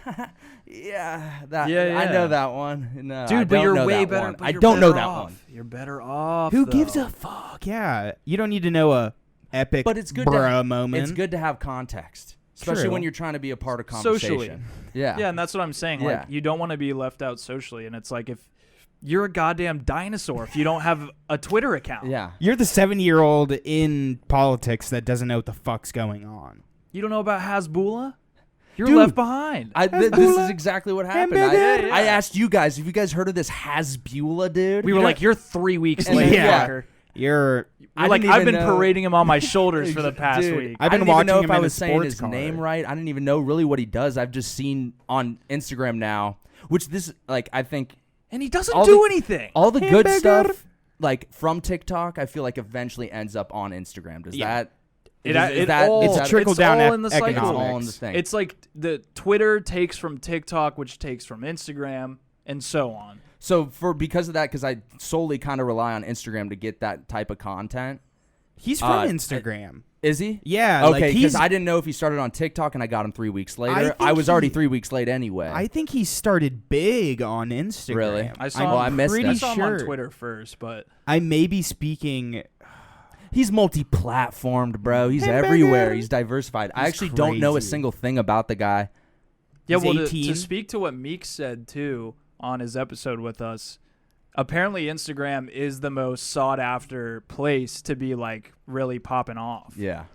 Speaker 2: yeah, that,
Speaker 3: Yeah,
Speaker 2: I
Speaker 3: yeah.
Speaker 2: know that one. No, I
Speaker 3: Dude, but
Speaker 2: don't
Speaker 3: you're
Speaker 2: know
Speaker 3: way
Speaker 2: that
Speaker 3: better.
Speaker 2: one.
Speaker 3: but
Speaker 2: I
Speaker 3: you're
Speaker 2: don't know
Speaker 3: better
Speaker 2: that
Speaker 3: off.
Speaker 2: one.
Speaker 3: You're better off.
Speaker 1: Who gives
Speaker 3: though.
Speaker 1: a fuck? Yeah, you don't need to know a epic
Speaker 2: But it's good
Speaker 1: bruh
Speaker 2: to,
Speaker 1: moment.
Speaker 2: It's good to have context, especially
Speaker 1: True.
Speaker 2: when you're trying to be a part of conversation.
Speaker 3: Socially.
Speaker 2: Yeah.
Speaker 3: Yeah, and that's what I'm saying.
Speaker 2: Yeah.
Speaker 3: Like, you don't want to be left out socially, and it's like if you're a goddamn dinosaur if you don't have a Twitter account.
Speaker 2: Yeah.
Speaker 1: You're the 7-year-old in politics that doesn't know what the fuck's going on.
Speaker 3: You don't know about Hasbulla? You're
Speaker 2: Dude,
Speaker 3: left behind.
Speaker 2: This is exactly what happened.
Speaker 1: Hamburger.
Speaker 2: I asked you guys, have you guys heard of this Hasbulla, dude?
Speaker 3: we were like, you're 3 weeks
Speaker 2: And
Speaker 3: late,
Speaker 1: yeah.
Speaker 3: fucker.
Speaker 1: You're
Speaker 3: You're like,
Speaker 2: didn't
Speaker 3: I've
Speaker 2: even
Speaker 3: been
Speaker 2: know.
Speaker 3: parading him on my shoulders for the past
Speaker 2: Dude,
Speaker 3: week.
Speaker 1: I've
Speaker 2: I
Speaker 1: been
Speaker 2: didn't even know
Speaker 1: watching
Speaker 2: if
Speaker 1: him
Speaker 2: I
Speaker 1: in a
Speaker 2: was saying
Speaker 1: sports
Speaker 2: his
Speaker 1: car.
Speaker 2: name right. I didn't even know really what he does. I've just seen on Instagram now, which this like I think
Speaker 3: And he doesn't
Speaker 2: all
Speaker 3: do
Speaker 2: the-
Speaker 3: anything.
Speaker 2: all the good
Speaker 1: Hamburger.
Speaker 2: stuff like from TikTok, I feel like eventually ends up on Instagram. Does
Speaker 1: Yeah.
Speaker 2: that?
Speaker 3: It
Speaker 2: is that-
Speaker 3: all,
Speaker 2: is that-
Speaker 1: trickle
Speaker 3: it's
Speaker 1: down
Speaker 3: all in the
Speaker 1: economics.
Speaker 3: cycle.
Speaker 2: It's all in the thing.
Speaker 3: It's like the Twitter takes from TikTok, which takes from Instagram, and so on.
Speaker 2: So because of that, because I solely kind of rely on Instagram to get that type of content.
Speaker 1: He's from Instagram.
Speaker 2: Is he?
Speaker 1: Yeah.
Speaker 2: Okay,
Speaker 1: like
Speaker 2: because
Speaker 1: he's.
Speaker 2: I didn't know if he started on TikTok and I got him 3 weeks later.
Speaker 1: think
Speaker 2: I was already
Speaker 1: he-
Speaker 2: 3 weeks late anyway.
Speaker 1: I think he started big on Instagram.
Speaker 2: Really?
Speaker 3: I saw
Speaker 2: I'm-
Speaker 3: him,
Speaker 2: well, I missed
Speaker 1: pretty
Speaker 2: it.
Speaker 3: I saw him on
Speaker 1: sure.
Speaker 3: Twitter first, but
Speaker 1: I may be speaking.
Speaker 2: He's multi-platformed, bro. He's
Speaker 1: Hamburger.
Speaker 2: everywhere. He's diversified. I
Speaker 1: He's
Speaker 2: actually don't know a
Speaker 1: crazy.
Speaker 2: single thing about the guy.
Speaker 3: yeah.
Speaker 1: He's
Speaker 3: Well, to
Speaker 1: 18.
Speaker 3: speak to what Meek said too on his episode with us, apparently Instagram is the most sought after place to be like really popping off.
Speaker 2: Yeah.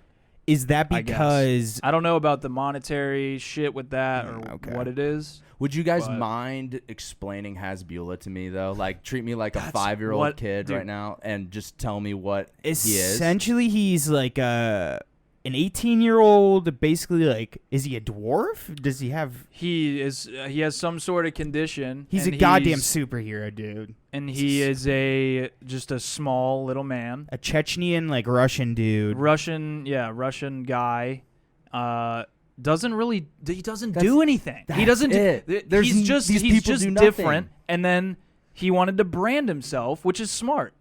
Speaker 1: Is that
Speaker 3: I guess.
Speaker 1: because
Speaker 3: I don't know about the monetary shit with that or
Speaker 1: okay.
Speaker 3: what it is.
Speaker 2: Would you guys
Speaker 3: But-
Speaker 2: mind explaining Hasbulla to me though? Like treat me like a
Speaker 3: That's
Speaker 2: 5-year-old
Speaker 3: what-
Speaker 2: kid
Speaker 3: dude.
Speaker 2: right now and just tell me what he is.
Speaker 1: essentially he's like an 18-year-old? Basically, like, is he a dwarf? Does he have?
Speaker 3: He is. He has some sort of condition.
Speaker 1: He's a
Speaker 3: and
Speaker 1: goddamn superhero, dude.
Speaker 3: And he is just a small little man.
Speaker 1: A Chechnyan, like Russian dude.
Speaker 3: Russian guy. Doesn't really. He doesn't
Speaker 2: That's-
Speaker 3: do anything. He
Speaker 2: that's
Speaker 3: doesn't.
Speaker 2: it. There's
Speaker 3: He's just.
Speaker 2: these
Speaker 3: He's
Speaker 2: people
Speaker 3: just
Speaker 2: do nothing.
Speaker 3: different. And then he wanted to brand himself, which is smart.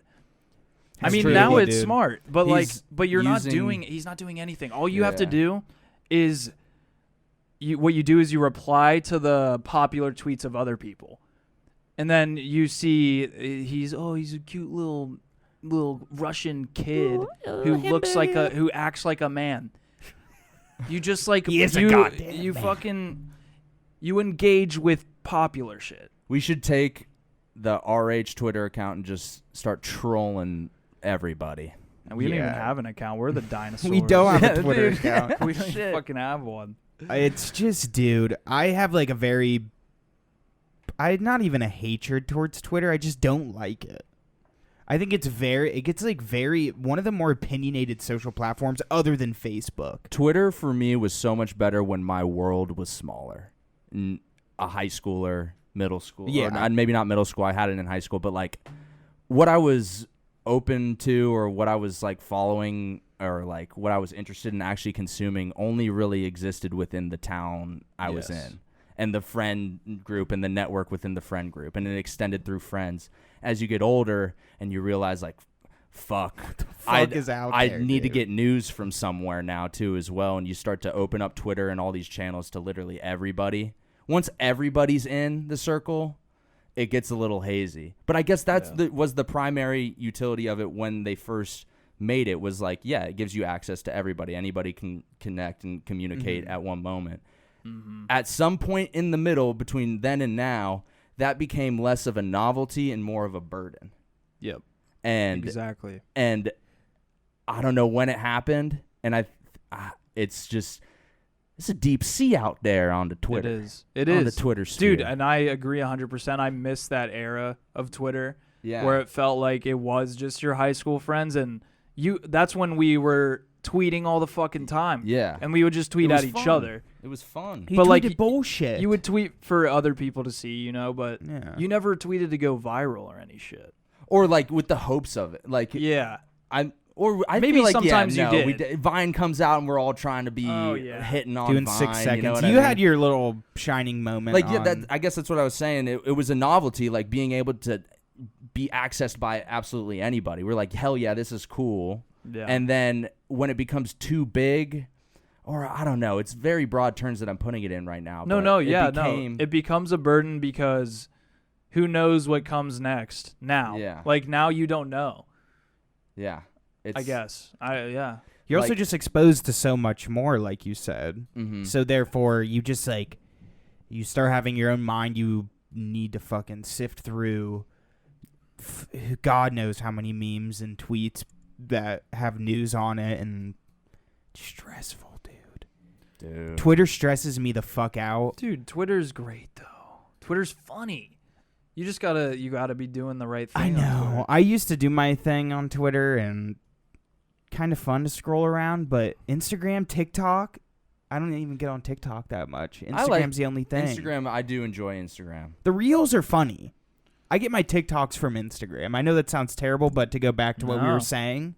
Speaker 3: I
Speaker 1: That's
Speaker 3: mean,
Speaker 1: true,
Speaker 3: now
Speaker 1: dude.
Speaker 3: it's smart, but
Speaker 2: He's
Speaker 3: but you're not
Speaker 2: using-
Speaker 3: doing. He's not doing anything. All you have to
Speaker 2: Yeah.
Speaker 3: do is, what you do is you reply to the popular tweets of other people, and then you see he's a cute little Russian kid who acts like a man. You just like
Speaker 1: He is a
Speaker 3: you
Speaker 1: goddamn man.
Speaker 3: fucking you engage with popular shit.
Speaker 2: We should take the RH Twitter account and just start trolling everybody.
Speaker 3: And we don't even
Speaker 1: Yeah.
Speaker 3: have an account. We're the dinosaurs.
Speaker 1: We don't have a
Speaker 2: Yeah,
Speaker 1: Twitter
Speaker 2: dude.
Speaker 1: account.
Speaker 3: We don't even fucking have one.
Speaker 1: It's just, dude, I have like a very, not even a hatred towards Twitter. I just don't like it. I think it gets like very, one of the more opinionated social platforms other than Facebook.
Speaker 2: Twitter for me was so much better when my world was smaller. A high schooler, middle school.
Speaker 1: Yeah.
Speaker 2: Or maybe not middle school. I had it in high school. But like what I was open to or what I was like following or like what I was interested in actually consuming only really existed within the town I was
Speaker 3: Yes.
Speaker 2: in. And the friend group and the network within the friend group. And it extended through friends. As you get older and you realize like, fuck,
Speaker 1: Is out
Speaker 2: I
Speaker 1: there,
Speaker 2: need to
Speaker 1: dude.
Speaker 2: get news from somewhere now too as well. And you start to open up Twitter and all these channels to literally everybody. Once everybody's in the circle, it gets a little hazy. But I guess that's was the primary utility of it when they first made it was like, yeah, it gives you access to everybody. Anybody can connect and communicate at one moment. At some point in the middle between then and now, that became less of a novelty and more of a burden.
Speaker 3: Yep.
Speaker 2: And
Speaker 3: Exactly.
Speaker 2: and I don't know when it happened, and it's a deep sea out there on the Twitter.
Speaker 3: It is. It is.
Speaker 2: On the Twitter sphere.
Speaker 3: Dude, and I agree 100%. I miss that era of Twitter
Speaker 2: Yeah.
Speaker 3: where it felt like it was just your high school friends, and that's when we were tweeting all the fucking time.
Speaker 2: Yeah.
Speaker 3: And we would just tweet
Speaker 2: It was
Speaker 3: at each
Speaker 2: fun.
Speaker 3: other.
Speaker 2: It was fun.
Speaker 1: He
Speaker 3: But, like,
Speaker 1: tweeted bullshit.
Speaker 3: You would tweet for other people to see, but
Speaker 1: Yeah.
Speaker 3: you never tweeted to go viral or any shit.
Speaker 2: Or like with the hopes of it. Like
Speaker 3: Yeah.
Speaker 2: I
Speaker 3: Maybe
Speaker 2: feel like
Speaker 3: sometimes you
Speaker 2: we Vine comes out and we're all trying to be
Speaker 3: Oh, yeah.
Speaker 2: hitting on
Speaker 1: doing
Speaker 2: Vine,
Speaker 1: 6 seconds.
Speaker 2: You, know what
Speaker 1: You
Speaker 2: I mean?
Speaker 1: had your little shining moment.
Speaker 2: like yeah,
Speaker 1: on-
Speaker 2: I guess that's what I was saying. It was a novelty, like being able to be accessed by absolutely anybody. We're like, hell yeah, this is cool.
Speaker 3: Yeah.
Speaker 2: And then when it becomes too big, or I don't know, it's very broad terms that I'm putting it in right now. but
Speaker 3: It becomes a burden because who knows what comes next now.
Speaker 2: Yeah.
Speaker 3: Like now you don't know,
Speaker 2: yeah, it's,
Speaker 3: I guess.
Speaker 1: You're also
Speaker 2: like-
Speaker 1: just exposed to so much more, like you said.
Speaker 2: Mhm.
Speaker 1: So therefore, you just like you start having your own mind. You need to fucking sift through. God knows how many memes and tweets that have news on it, and stressful, dude. Twitter stresses me the fuck out.
Speaker 3: Dude, Twitter's great though. Twitter's funny. You just gotta be doing the right thing.
Speaker 1: I
Speaker 3: on
Speaker 1: know.
Speaker 3: Twitter.
Speaker 1: I used to do my thing on Twitter and kind of fun to scroll around, but Instagram, TikTok, I don't even get on TikTok that much.
Speaker 2: I like
Speaker 1: Instagram's the only thing.
Speaker 2: Instagram, I do enjoy Instagram.
Speaker 1: The reels are funny. I get my TikToks from Instagram. I know that sounds terrible, but to go back to what we
Speaker 3: No.
Speaker 1: were saying,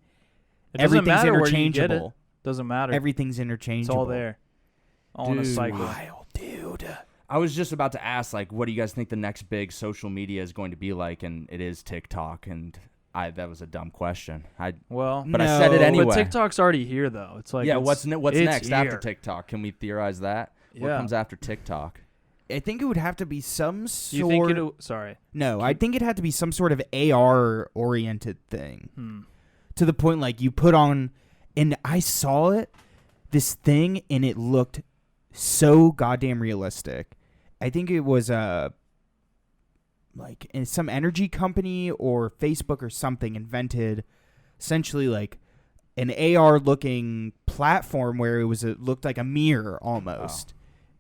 Speaker 3: It doesn't
Speaker 1: everything's
Speaker 3: matter where you get it.
Speaker 1: interchangeable.
Speaker 3: Doesn't matter.
Speaker 1: Everything's
Speaker 3: It's
Speaker 1: interchangeable.
Speaker 3: all there. All in a
Speaker 2: Dude.
Speaker 3: cycle.
Speaker 1: Wild, dude.
Speaker 2: I was just about to ask, like, what do you guys think the next big social media is going to be like? And it is TikTok, and that was a dumb question.
Speaker 3: Well,
Speaker 2: But I said it
Speaker 1: No.
Speaker 2: anyway.
Speaker 3: but TikTok's already here though. It's like
Speaker 2: yeah,
Speaker 3: it's,
Speaker 2: what's
Speaker 3: it's
Speaker 2: next after
Speaker 3: here.
Speaker 2: TikTok? Can we theorize that? What
Speaker 3: Yeah.
Speaker 2: comes after TikTok?
Speaker 1: I think it would have to be some sort.
Speaker 3: You think it? Sorry.
Speaker 1: No, I think it had to be some sort of AR-oriented thing. To the point, like, you put on... And I saw this thing, and it looked so goddamn realistic. I think it was, like, in some energy company or Facebook or something invented, essentially, like, an AR-looking platform where it looked like a mirror, almost.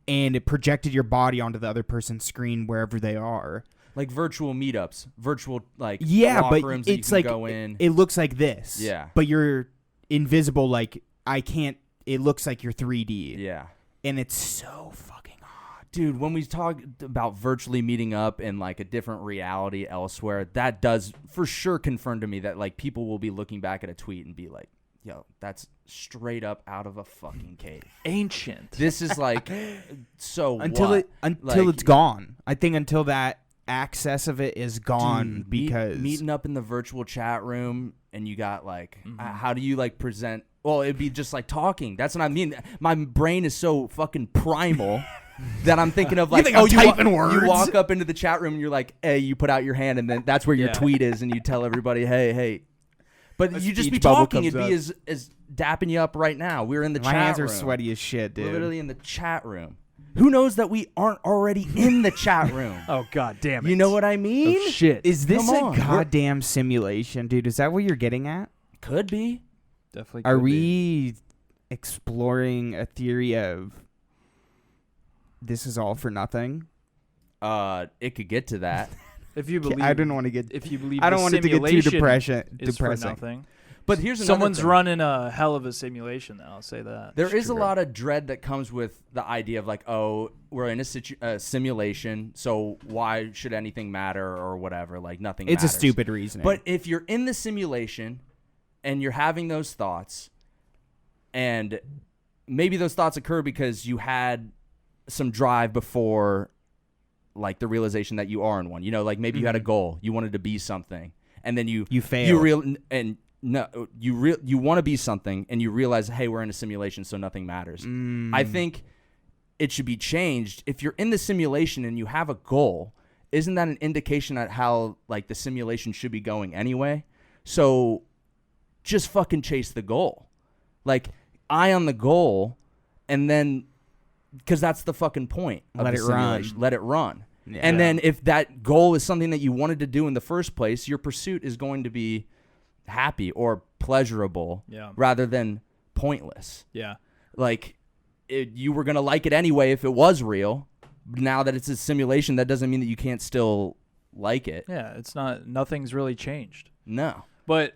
Speaker 1: And it projected your body onto the other person's screen wherever they are.
Speaker 2: Like virtual meetups, virtual like
Speaker 1: Yeah,
Speaker 2: walk
Speaker 1: but
Speaker 2: rooms that
Speaker 1: it's
Speaker 2: you can
Speaker 1: like
Speaker 2: go in.
Speaker 1: it looks like this.
Speaker 2: Yeah.
Speaker 1: But you're invisible. Like I can't. It looks like you're 3D.
Speaker 2: Yeah.
Speaker 1: And it's so fucking hot.
Speaker 2: Dude, when we talk about virtually meeting up in like a different reality elsewhere, that does for sure confirm to me that like people will be looking back at a tweet and be like, yo, that's straight up out of a fucking cave.
Speaker 3: Ancient.
Speaker 2: This is like so
Speaker 1: Until
Speaker 2: what?
Speaker 1: until
Speaker 2: Like,
Speaker 1: it's gone. I think until that access of it is gone
Speaker 2: dude,
Speaker 1: because
Speaker 2: meeting up in the virtual chat room and you got like how do you like present? Well, it'd be just like talking. That's what I mean. My brain is so fucking primal that I'm thinking of like,
Speaker 1: think I'm typing words?
Speaker 2: You walk up into the chat room and you're like, hey, you put out your hand and then that's where your
Speaker 3: Yeah.
Speaker 2: tweet is and you tell everybody, hey. But
Speaker 1: A
Speaker 2: you just be
Speaker 1: speech bubble
Speaker 2: talking.
Speaker 1: comes
Speaker 2: It'd be
Speaker 1: up.
Speaker 2: as dapping you up right now. We're in the
Speaker 1: my
Speaker 2: chat
Speaker 1: hands are
Speaker 2: room.
Speaker 1: sweaty as shit,
Speaker 2: We're
Speaker 1: dude.
Speaker 2: literally in the chat room. Who knows that we aren't already in the chat room?
Speaker 3: Oh god damn it.
Speaker 2: You know what I mean?
Speaker 3: Oh, shit.
Speaker 1: Is this
Speaker 2: Come
Speaker 1: a
Speaker 2: on, we're-
Speaker 1: goddamn simulation, dude? Is that what you're getting at?
Speaker 2: Could be.
Speaker 3: Definitely.
Speaker 1: Are
Speaker 3: could be.
Speaker 1: we exploring a theory of this is all for nothing?
Speaker 2: It could get to that.
Speaker 3: If you believe,
Speaker 1: I didn't want to get.
Speaker 3: If you believe,
Speaker 1: I don't
Speaker 3: the
Speaker 1: want it to get too
Speaker 3: simulation is for
Speaker 1: depressing.
Speaker 3: nothing.
Speaker 2: But here's another
Speaker 3: Someone's
Speaker 2: thing.
Speaker 3: running a hell of a simulation. Now I'll say that.
Speaker 2: There is a
Speaker 1: true.
Speaker 2: lot of dread that comes with the idea of like, oh, we're in a simulation, so why should anything matter or whatever? Like nothing.
Speaker 1: It's
Speaker 2: matters.
Speaker 1: a stupid reasoning.
Speaker 2: But if you're in the simulation and you're having those thoughts, and maybe those thoughts occur because you had some drive before, like the realization that you are in one. You know, like maybe you had a goal, you wanted to be something, and then you
Speaker 1: fail.
Speaker 2: you want to be something, and you realize, hey, we're in a simulation, so nothing matters. I think it should be changed. If you're in the simulation and you have a goal, isn't that an indication at how like the simulation should be going anyway? So just fucking chase the goal. Like eye on the goal, and then because that's the fucking point of
Speaker 1: Let
Speaker 2: the
Speaker 1: it run.
Speaker 2: simulation. Let it run.
Speaker 1: Yeah.
Speaker 2: And then if that goal is something that you wanted to do in the first place, your pursuit is going to be happy or pleasurable
Speaker 3: Yeah.
Speaker 2: rather than pointless.
Speaker 3: Yeah.
Speaker 2: Like, you were going to like it anyway if it was real. Now that it's a simulation, that doesn't mean that you can't still like it.
Speaker 3: Yeah. It's not. Nothing's really changed.
Speaker 2: No.
Speaker 3: But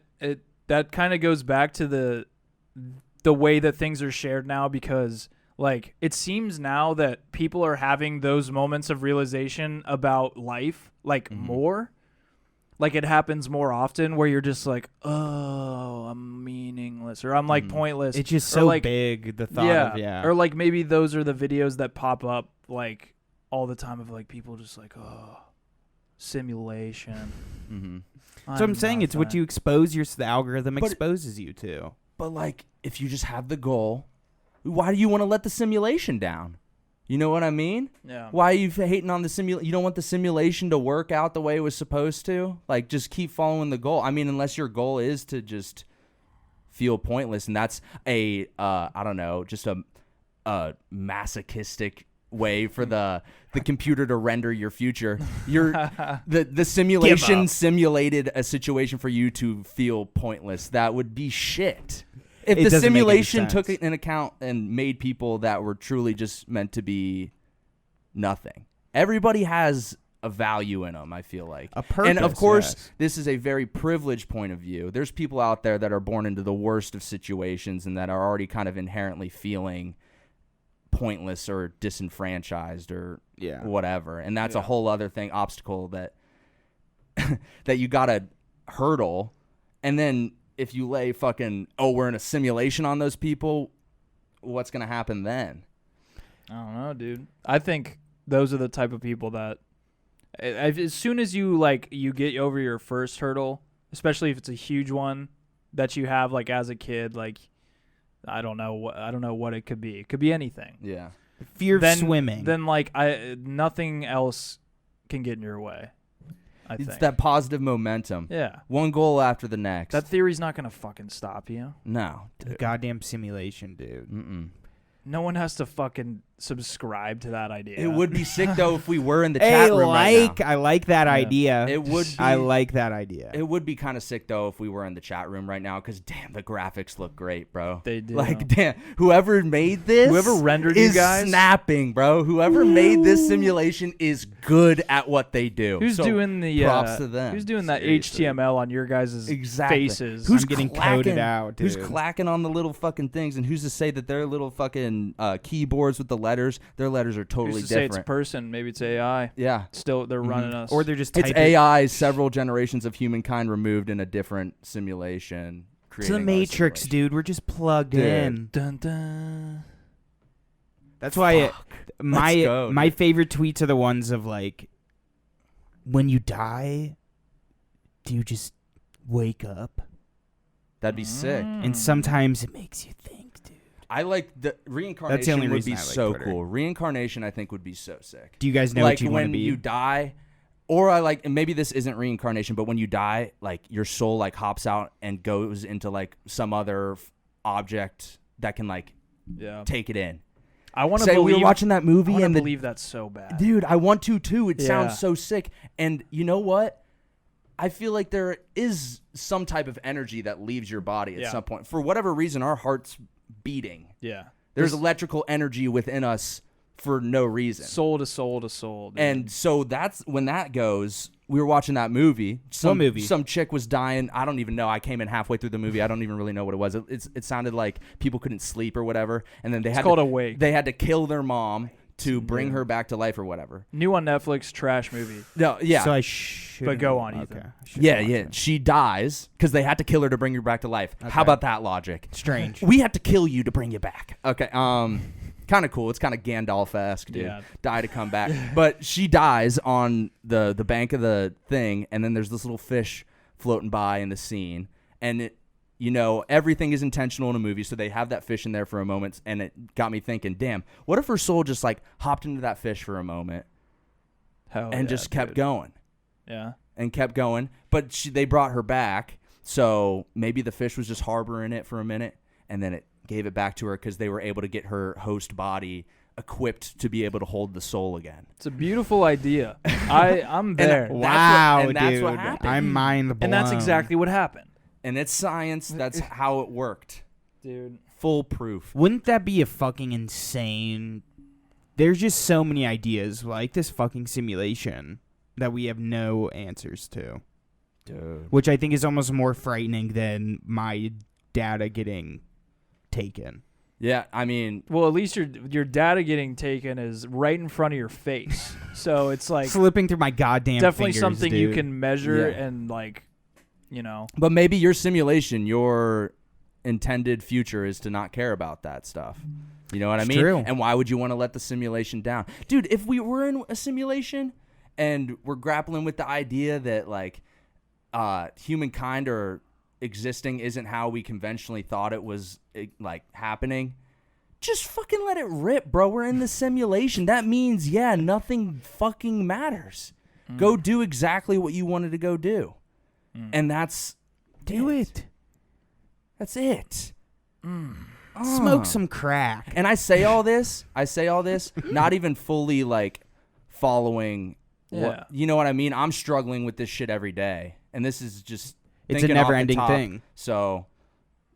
Speaker 3: that kind of goes back to the way that things are shared now, because like it seems now that people are having those moments of realization about life like more. Like it happens more often where you're just like, oh, I'm meaningless, or I'm like pointless.
Speaker 1: It's just
Speaker 3: Or,
Speaker 1: so
Speaker 3: like,
Speaker 1: big, the thought of,
Speaker 3: Or like maybe those are the videos that pop up like all the time of like people just like, oh, simulation.
Speaker 2: Mm-hmm.
Speaker 1: So I'm saying it's what
Speaker 3: nothing.
Speaker 1: you expose the algorithm
Speaker 2: But-
Speaker 1: exposes you to.
Speaker 2: But, like, if you just have the goal, why do you want to let the simulation down? You know what I mean?
Speaker 3: Yeah.
Speaker 2: Why are you hating on the simulation? You don't want the simulation to work out the way it was supposed to? Like, just keep following the goal. I mean, unless your goal is to just feel pointless, and that's I don't know, just a masochistic way for the computer to render your future. The simulation simulated a situation for you to feel pointless. That would be shit. If
Speaker 1: It
Speaker 2: the
Speaker 1: doesn't make any
Speaker 2: simulation took
Speaker 1: sense.
Speaker 2: it in account and made people that were truly just meant to be nothing. Everybody has a value in them, I feel like.
Speaker 1: A purpose,
Speaker 2: and of course,
Speaker 1: yes.
Speaker 2: this is a very privileged point of view. There's people out there that are born into the worst of situations and that are already kind of inherently feeling pointless or disenfranchised or
Speaker 1: Yeah.
Speaker 2: whatever. And that's a whole other thing, obstacle that that you gotta hurdle. And then if you lay fucking, we're in a simulation on those people, what's gonna happen then?
Speaker 3: I don't know, dude. I think those are the type of people that as soon as you get over your first hurdle, especially if it's a huge one that you have like as a kid, like I don't know what it could be. It could be anything.
Speaker 2: Yeah.
Speaker 1: Fear of swimming.
Speaker 3: Then like nothing else can get in your way. I
Speaker 2: It's
Speaker 3: think.
Speaker 2: that positive momentum.
Speaker 3: Yeah.
Speaker 2: One goal after the next.
Speaker 3: That theory's not gonna fucking stop you.
Speaker 2: No.
Speaker 1: the goddamn simulation, dude.
Speaker 2: Mm-mm.
Speaker 3: No one has to fucking subscribe to that idea.
Speaker 2: It would be sick though if we were in the
Speaker 1: Hey,
Speaker 2: chat room right now.
Speaker 1: I like that idea.
Speaker 2: It would be,
Speaker 1: I like that idea.
Speaker 2: It would be kind of sick though if we were in the chat room right now, because damn, the graphics look great, bro.
Speaker 3: They do.
Speaker 2: Like, damn, whoever made this,
Speaker 3: Whoever rendered you
Speaker 2: is
Speaker 3: guys?
Speaker 2: snapping, bro. Whoever made this simulation is good at what they do.
Speaker 3: Who's
Speaker 2: So,
Speaker 3: doing the
Speaker 2: props to them.
Speaker 3: Who's doing that
Speaker 2: Seriously.
Speaker 3: HTML on your guys'
Speaker 2: Exactly.
Speaker 3: faces?
Speaker 2: Who's
Speaker 1: I'm getting
Speaker 2: clacking,
Speaker 1: coded out,
Speaker 2: Who's
Speaker 1: dude.
Speaker 2: clacking on the little fucking things, and who's to say that their little fucking keyboards with the letters, their letters are totally
Speaker 3: Who's to say it's a
Speaker 2: different.
Speaker 3: person? Maybe it's AI.
Speaker 2: Yeah.
Speaker 3: Still, they're running us.
Speaker 1: or they're just
Speaker 2: It's
Speaker 1: typing.
Speaker 2: AI, several generations of humankind removed in a different simulation.
Speaker 1: It's the
Speaker 2: creating another
Speaker 1: Matrix,
Speaker 2: simulation.
Speaker 1: dude. We're just plugged
Speaker 2: Dude.
Speaker 1: in.
Speaker 3: Dun, dun.
Speaker 1: That's why my
Speaker 2: Let's go,
Speaker 1: my
Speaker 2: dude.
Speaker 1: favorite tweets are the ones of like, when you die, do you just wake up?
Speaker 2: That'd be sick.
Speaker 1: And sometimes it makes you think, dude.
Speaker 2: I like the reincarnation.
Speaker 1: That's the only
Speaker 2: would
Speaker 1: reason
Speaker 2: be
Speaker 1: I like
Speaker 2: so
Speaker 1: Twitter.
Speaker 2: cool. Reincarnation, I think, would be so sick.
Speaker 1: Do you guys know
Speaker 2: like
Speaker 1: what you want to
Speaker 2: when
Speaker 1: be?
Speaker 2: you die, or I like, and maybe this isn't reincarnation, but when you die, like your soul like hops out and goes into like some other object that can like
Speaker 3: Yeah.
Speaker 2: take it in.
Speaker 3: I want to
Speaker 2: Say
Speaker 3: believe.
Speaker 2: we were watching that
Speaker 3: I
Speaker 2: movie
Speaker 3: want to
Speaker 2: and the
Speaker 3: believe that's so bad.
Speaker 2: dude, I want to too. It
Speaker 3: Yeah.
Speaker 2: sounds so sick. And you know what? I feel like there is some type of energy that leaves your body at
Speaker 3: Yeah.
Speaker 2: some point. For whatever reason, our heart's beating.
Speaker 3: Yeah.
Speaker 2: There's electrical energy within us for no reason.
Speaker 3: Soul to soul to soul. Dude.
Speaker 2: And so that's when that goes. We were watching that movie. Some
Speaker 1: movie?
Speaker 2: Some chick was dying. I don't even know. I came in halfway through the movie. I don't even really know what it was. It sounded like people couldn't sleep or whatever. And then they had
Speaker 3: called
Speaker 2: to,
Speaker 3: Awake.
Speaker 2: They had to kill their mom to bring her back to life or whatever.
Speaker 3: New on Netflix, trash movie.
Speaker 2: No, yeah.
Speaker 1: So I should.
Speaker 3: But go on, Ethan.
Speaker 1: Okay. I shouldn't
Speaker 2: Yeah,
Speaker 1: watch
Speaker 2: yeah.
Speaker 1: it.
Speaker 2: She dies because they had to kill her to bring her back to life. How
Speaker 1: Okay.
Speaker 2: about that logic?
Speaker 1: Strange.
Speaker 2: We had to kill you to bring you back. Okay. Kind of cool. It's kind of Gandalf-esque, dude.
Speaker 3: Yeah.
Speaker 2: Die to come back. But she dies on the bank of the thing, and then there's this little fish floating by in the scene, and it, you know, everything is intentional in a movie, so they have that fish in there for a moment, and it got me thinking, damn, what if her soul just like hopped into that fish for a moment
Speaker 3: Hell
Speaker 2: and
Speaker 3: yeah,
Speaker 2: just kept
Speaker 3: dude.
Speaker 2: going?
Speaker 3: Yeah.
Speaker 2: And kept going, but they brought her back, so maybe the fish was just harboring it for a minute, and then it gave it back to her because they were able to get her host body equipped to be able to hold the soul again.
Speaker 3: It's a beautiful idea. I'm there.
Speaker 1: Wow,
Speaker 2: that's
Speaker 1: dude.
Speaker 2: what happened.
Speaker 1: I'm mind blown.
Speaker 3: And that's exactly what happened.
Speaker 2: And it's science. That's how it worked.
Speaker 3: Dude.
Speaker 2: Full proof.
Speaker 1: Wouldn't that be a fucking insane? There's just so many ideas like this fucking simulation that we have no answers to.
Speaker 2: Dude.
Speaker 1: Which I think is almost more frightening than my data getting taken.
Speaker 2: Yeah, I mean,
Speaker 3: Well, at least your data getting taken is right in front of your face. So it's like
Speaker 1: Slipping through my goddamn
Speaker 3: definitely
Speaker 1: fingers,
Speaker 3: something you
Speaker 1: dude.
Speaker 3: can measure
Speaker 2: Yeah.
Speaker 3: and like, you know.
Speaker 2: but maybe your simulation, your intended future is to not care about that stuff. You know what I
Speaker 1: It's
Speaker 2: mean?
Speaker 1: true.
Speaker 2: And why would you want to let the simulation down? Dude, if we were in a simulation and we're grappling with the idea that like humankind or existing isn't how we conventionally thought it was like happening, just fucking let it rip, bro. We're in the simulation. That means, yeah, nothing fucking matters. Go do exactly what you wanted to go do. And that's
Speaker 1: Do it.
Speaker 2: That's it.
Speaker 1: Smoke some crack.
Speaker 2: And I say all this, not even fully like following
Speaker 3: Yeah.
Speaker 2: what, you know what I mean? I'm struggling with this shit every day. And this is just
Speaker 1: It's a
Speaker 2: thinking off the
Speaker 1: never-ending
Speaker 2: top.
Speaker 1: thing.
Speaker 2: So,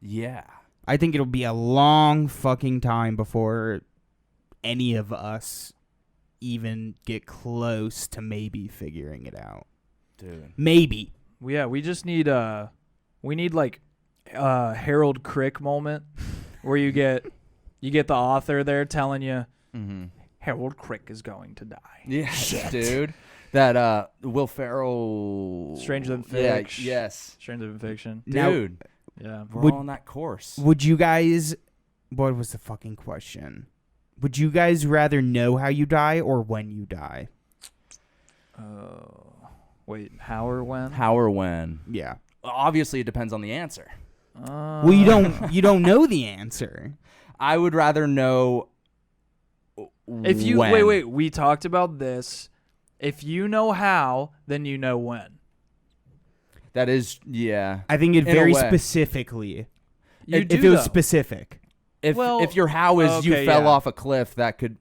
Speaker 2: yeah.
Speaker 1: I think it'll be a long fucking time before any of us even get close to maybe figuring it out.
Speaker 2: Dude.
Speaker 1: Maybe.
Speaker 3: Yeah, we just need like Harold Crick moment where you get the author there telling you
Speaker 2: Mm-hmm.
Speaker 3: Harold Crick is going to die.
Speaker 2: Yeah, dude. That Will Ferrell
Speaker 3: Stranger Than
Speaker 2: Yeah,
Speaker 3: Fiction.
Speaker 2: yes.
Speaker 3: Stranger Than Fiction.
Speaker 1: Now-
Speaker 2: Dude.
Speaker 3: Yeah.
Speaker 2: We're
Speaker 1: Would-
Speaker 2: all on that course.
Speaker 1: Would you guys... What was the fucking question? Would you guys rather know how you die or when you die?
Speaker 3: Wait, how or when?
Speaker 2: How or when?
Speaker 1: Yeah.
Speaker 2: Obviously, it depends on the answer.
Speaker 1: Well, you don't know the answer.
Speaker 2: I would rather know
Speaker 3: If you
Speaker 2: when.
Speaker 3: wait, we talked about this. If you know how, then you know when.
Speaker 2: That is, yeah.
Speaker 1: I think it
Speaker 2: In a
Speaker 1: very
Speaker 2: way.
Speaker 1: specifically.
Speaker 3: You
Speaker 1: if
Speaker 3: do,
Speaker 1: it was
Speaker 3: though.
Speaker 1: specific.
Speaker 2: If your how is you
Speaker 3: okay,
Speaker 2: fell
Speaker 3: yeah.
Speaker 2: off a cliff, that could.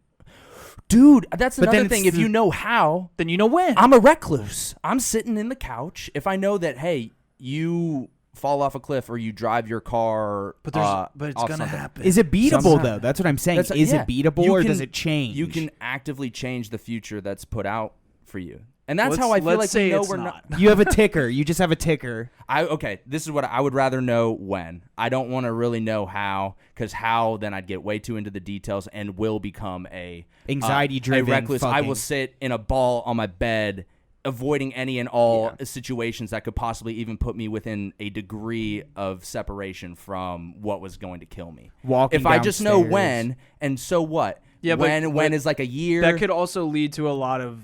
Speaker 2: Dude, that's
Speaker 1: But
Speaker 2: another
Speaker 1: then
Speaker 2: thing.
Speaker 1: it's
Speaker 2: If you know how,
Speaker 3: Then you know when.
Speaker 2: I'm a recluse. I'm sitting in the couch. If I know that, hey, you fall off a cliff or you drive your car,
Speaker 3: but it's
Speaker 2: off
Speaker 3: gonna
Speaker 2: something.
Speaker 3: happen.
Speaker 1: Is it beatable,
Speaker 2: Sometime.
Speaker 1: though? That's what I'm saying.
Speaker 2: That's-
Speaker 1: Is
Speaker 2: yeah.
Speaker 1: it beatable
Speaker 2: You
Speaker 1: or
Speaker 2: can-
Speaker 1: does it change?
Speaker 2: You can actively change the future that's put out for you, and that's how I
Speaker 3: Let's
Speaker 2: feel like
Speaker 3: say
Speaker 2: we know
Speaker 3: it's
Speaker 2: we're not.
Speaker 1: You have a ticker. You just have a ticker.
Speaker 2: Okay, this is what I would rather know when. I don't want to really know how, because how then I'd get way too into the details and will become a
Speaker 1: Anxiety-driven
Speaker 2: a recluse. I will
Speaker 1: fucking-
Speaker 2: sit in a ball on my bed, avoiding any and all situations that could possibly even put me within a degree of separation from what was going to kill me.
Speaker 1: Walking
Speaker 2: if I just know
Speaker 1: downstairs.
Speaker 2: when, and so what?
Speaker 3: Yeah, but
Speaker 2: when is like a year.
Speaker 3: That could also lead to a lot of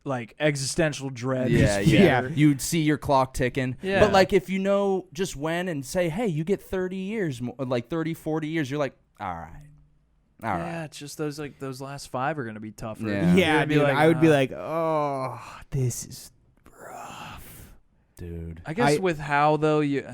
Speaker 3: like existential dread.
Speaker 2: Yeah,
Speaker 3: fear.
Speaker 2: yeah. You'd see your clock ticking.
Speaker 3: Yeah.
Speaker 2: But like if you know just when and say, hey, you get 30 years, like 30, 40 years, you're like, all right. All right.
Speaker 3: Yeah, it's just those last 5 are gonna be tougher.
Speaker 2: Yeah.
Speaker 3: You're
Speaker 1: Yeah,
Speaker 3: gonna be
Speaker 1: dude.
Speaker 3: like,
Speaker 1: I would be like, oh, this is rough.
Speaker 2: Dude.
Speaker 3: I guess
Speaker 1: I-
Speaker 3: with how though you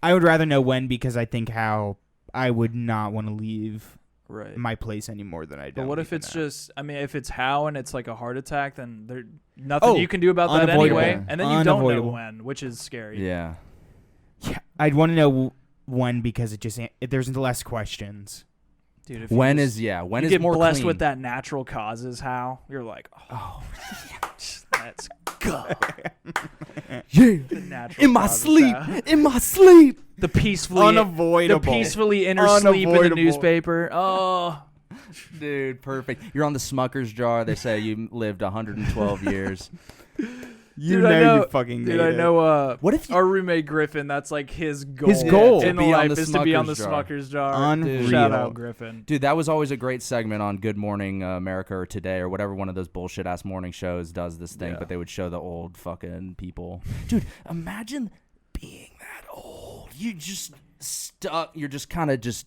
Speaker 1: I would rather know when because I think how I would not want to leave
Speaker 3: right.
Speaker 1: my place any more than I do.
Speaker 3: But what if it's just? I mean, if it's how and it's like a heart attack, then there's nothing
Speaker 1: Oh,
Speaker 3: you can do about that
Speaker 1: unavoidable.
Speaker 3: anyway. And then you don't know
Speaker 1: Unavoidable.
Speaker 3: when, which is scary.
Speaker 2: Yeah.
Speaker 1: Yeah, I'd want to know when because it just there's less questions.
Speaker 3: Dude. If
Speaker 2: When
Speaker 3: you
Speaker 2: is
Speaker 3: you
Speaker 2: is
Speaker 3: get
Speaker 2: more
Speaker 3: blessed
Speaker 2: clean.
Speaker 3: with that natural causes, how you're like, oh, let's go.
Speaker 2: Yeah.
Speaker 3: The natural
Speaker 2: In my
Speaker 3: causes
Speaker 2: sleep.
Speaker 3: how.
Speaker 2: In my sleep.
Speaker 3: The peacefully
Speaker 1: Unavoidable.
Speaker 3: The peacefully inner sleep in the
Speaker 1: Unavoidable.
Speaker 3: newspaper. Oh,
Speaker 2: Dude, perfect. You're on the Smucker's jar. They say you lived 112 years.
Speaker 1: You
Speaker 3: Dude,
Speaker 1: know,
Speaker 3: I know,
Speaker 1: you fucking
Speaker 3: dude,
Speaker 1: made
Speaker 3: I
Speaker 1: it.
Speaker 3: know.
Speaker 2: What if you-
Speaker 3: our roommate Griffin? That's like his goal.
Speaker 1: His goal.
Speaker 3: in
Speaker 2: To be on
Speaker 3: life
Speaker 2: the
Speaker 3: is to be on the
Speaker 2: Smucker's jar.
Speaker 3: Smucker's jar.
Speaker 1: Unreal.
Speaker 3: Shout out Griffin.
Speaker 2: Dude, that was always a great segment on Good Morning America or Today or whatever one of those bullshit ass morning shows does this thing,
Speaker 3: Yeah.
Speaker 2: but they would show the old fucking people. Dude, imagine being that old. You just stuck. You're just kind of just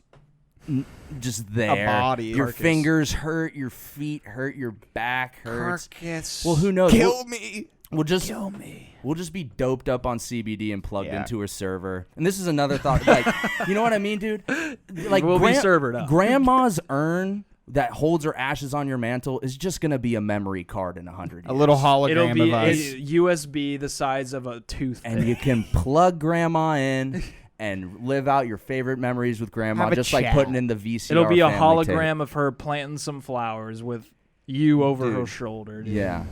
Speaker 2: there.
Speaker 1: body.
Speaker 2: Your
Speaker 1: Carcass.
Speaker 2: fingers hurt. Your feet hurt. Your back hurts.
Speaker 3: Carcass.
Speaker 2: Well, who knows?
Speaker 1: Kill me.
Speaker 2: We'll just
Speaker 3: Kill me.
Speaker 2: We'll just be doped up on CBD and plugged
Speaker 1: Yeah.
Speaker 2: into a server. And this is another thought. Like, you know what I mean, dude? Like,
Speaker 3: We'll be servered up.
Speaker 2: Grandma's urn that holds her ashes on your mantle is just gonna be a memory card in 100 years.
Speaker 1: A little hologram
Speaker 3: It'll be
Speaker 1: of us.
Speaker 3: a USB the size of a toothpick.
Speaker 2: And you can plug grandma in and live out your favorite memories with grandma,
Speaker 1: Have a
Speaker 2: just like
Speaker 1: chat.
Speaker 2: putting in the VCR.
Speaker 3: It'll be a
Speaker 2: family
Speaker 3: hologram
Speaker 2: tape.
Speaker 3: of her planting some flowers with you over her
Speaker 2: Dude.
Speaker 3: shoulder. Dude.
Speaker 2: Yeah,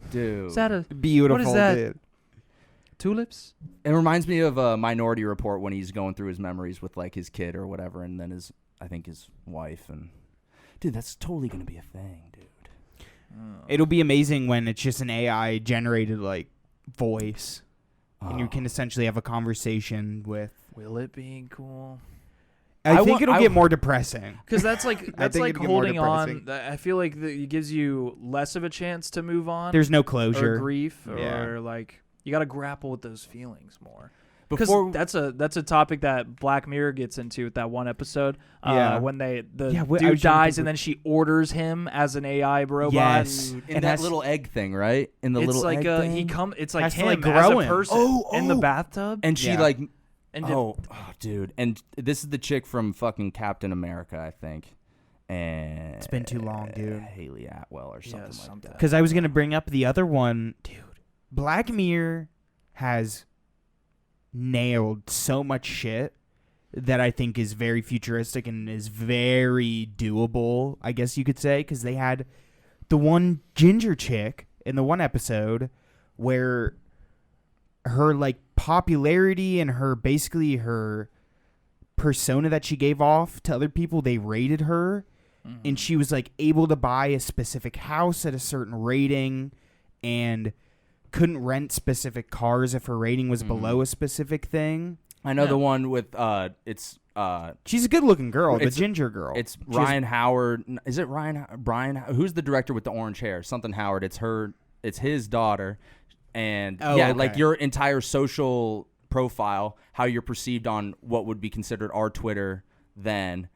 Speaker 2: dude.
Speaker 3: Is that a
Speaker 1: Beautiful.
Speaker 3: What is that?
Speaker 1: Dude.
Speaker 3: tulips?
Speaker 2: It reminds me of a Minority Report when he's going through his memories with like his kid or whatever, and then I think his wife. And dude, that's totally gonna be a thing, dude.
Speaker 1: It'll be amazing when it's just an AI generated like voice, and you can essentially have a conversation with.
Speaker 3: Will it be cool?
Speaker 1: I think it'll get more depressing.
Speaker 3: Because that's like
Speaker 1: think
Speaker 3: like
Speaker 1: it'd get more
Speaker 3: holding on.
Speaker 1: depressing.
Speaker 3: I feel like it gives you less of a chance to move on.
Speaker 1: There's no
Speaker 3: or
Speaker 1: closure.
Speaker 3: grief,
Speaker 1: Yeah.
Speaker 3: or like you got to grapple with those feelings more. Because
Speaker 2: Before
Speaker 3: that's a topic that Black Mirror gets into with that one episode.
Speaker 1: Yeah.
Speaker 3: When the
Speaker 1: Yeah, I was
Speaker 3: dude
Speaker 1: trying to
Speaker 3: dies
Speaker 1: think
Speaker 3: and then she orders him as an AI robot.
Speaker 1: Yes.
Speaker 2: in
Speaker 1: And
Speaker 2: that
Speaker 1: has-
Speaker 2: little egg thing, right? In the
Speaker 3: It's
Speaker 2: little
Speaker 3: like
Speaker 2: egg thing?
Speaker 3: it's like
Speaker 1: Has to,
Speaker 3: him
Speaker 1: like,
Speaker 3: as
Speaker 1: grow
Speaker 3: a
Speaker 1: him.
Speaker 3: person in the
Speaker 2: Oh.
Speaker 3: bathtub.
Speaker 2: and she
Speaker 1: Yeah.
Speaker 2: like
Speaker 3: And
Speaker 2: dude, and this is the chick from fucking Captain America, I think. And
Speaker 1: It's been too long, dude.
Speaker 2: Haley Atwell or something like
Speaker 3: something.
Speaker 2: that.
Speaker 1: Because I was gonna bring up the other one, dude. Black Mirror has nailed so much shit that I think is very futuristic and is very doable, I guess you could say, because they had the one ginger chick in the one episode where her like popularity and her basically her persona that she gave off to other people, they rated her, and she was like able to buy a specific house at a certain rating and couldn't rent specific cars if her rating was below a specific thing.
Speaker 2: I know
Speaker 3: Yeah.
Speaker 2: the one with it's
Speaker 1: She's a good-looking girl, the
Speaker 2: It's-
Speaker 1: ginger girl.
Speaker 2: it's
Speaker 1: She was-
Speaker 2: Ryan Howard. Is it Brian? Who's the director with the orange hair? Something Howard. It's her. It's his daughter. And
Speaker 1: Oh,
Speaker 2: yeah,
Speaker 1: okay.
Speaker 2: like your entire social profile, how you're perceived on what would be considered our Twitter then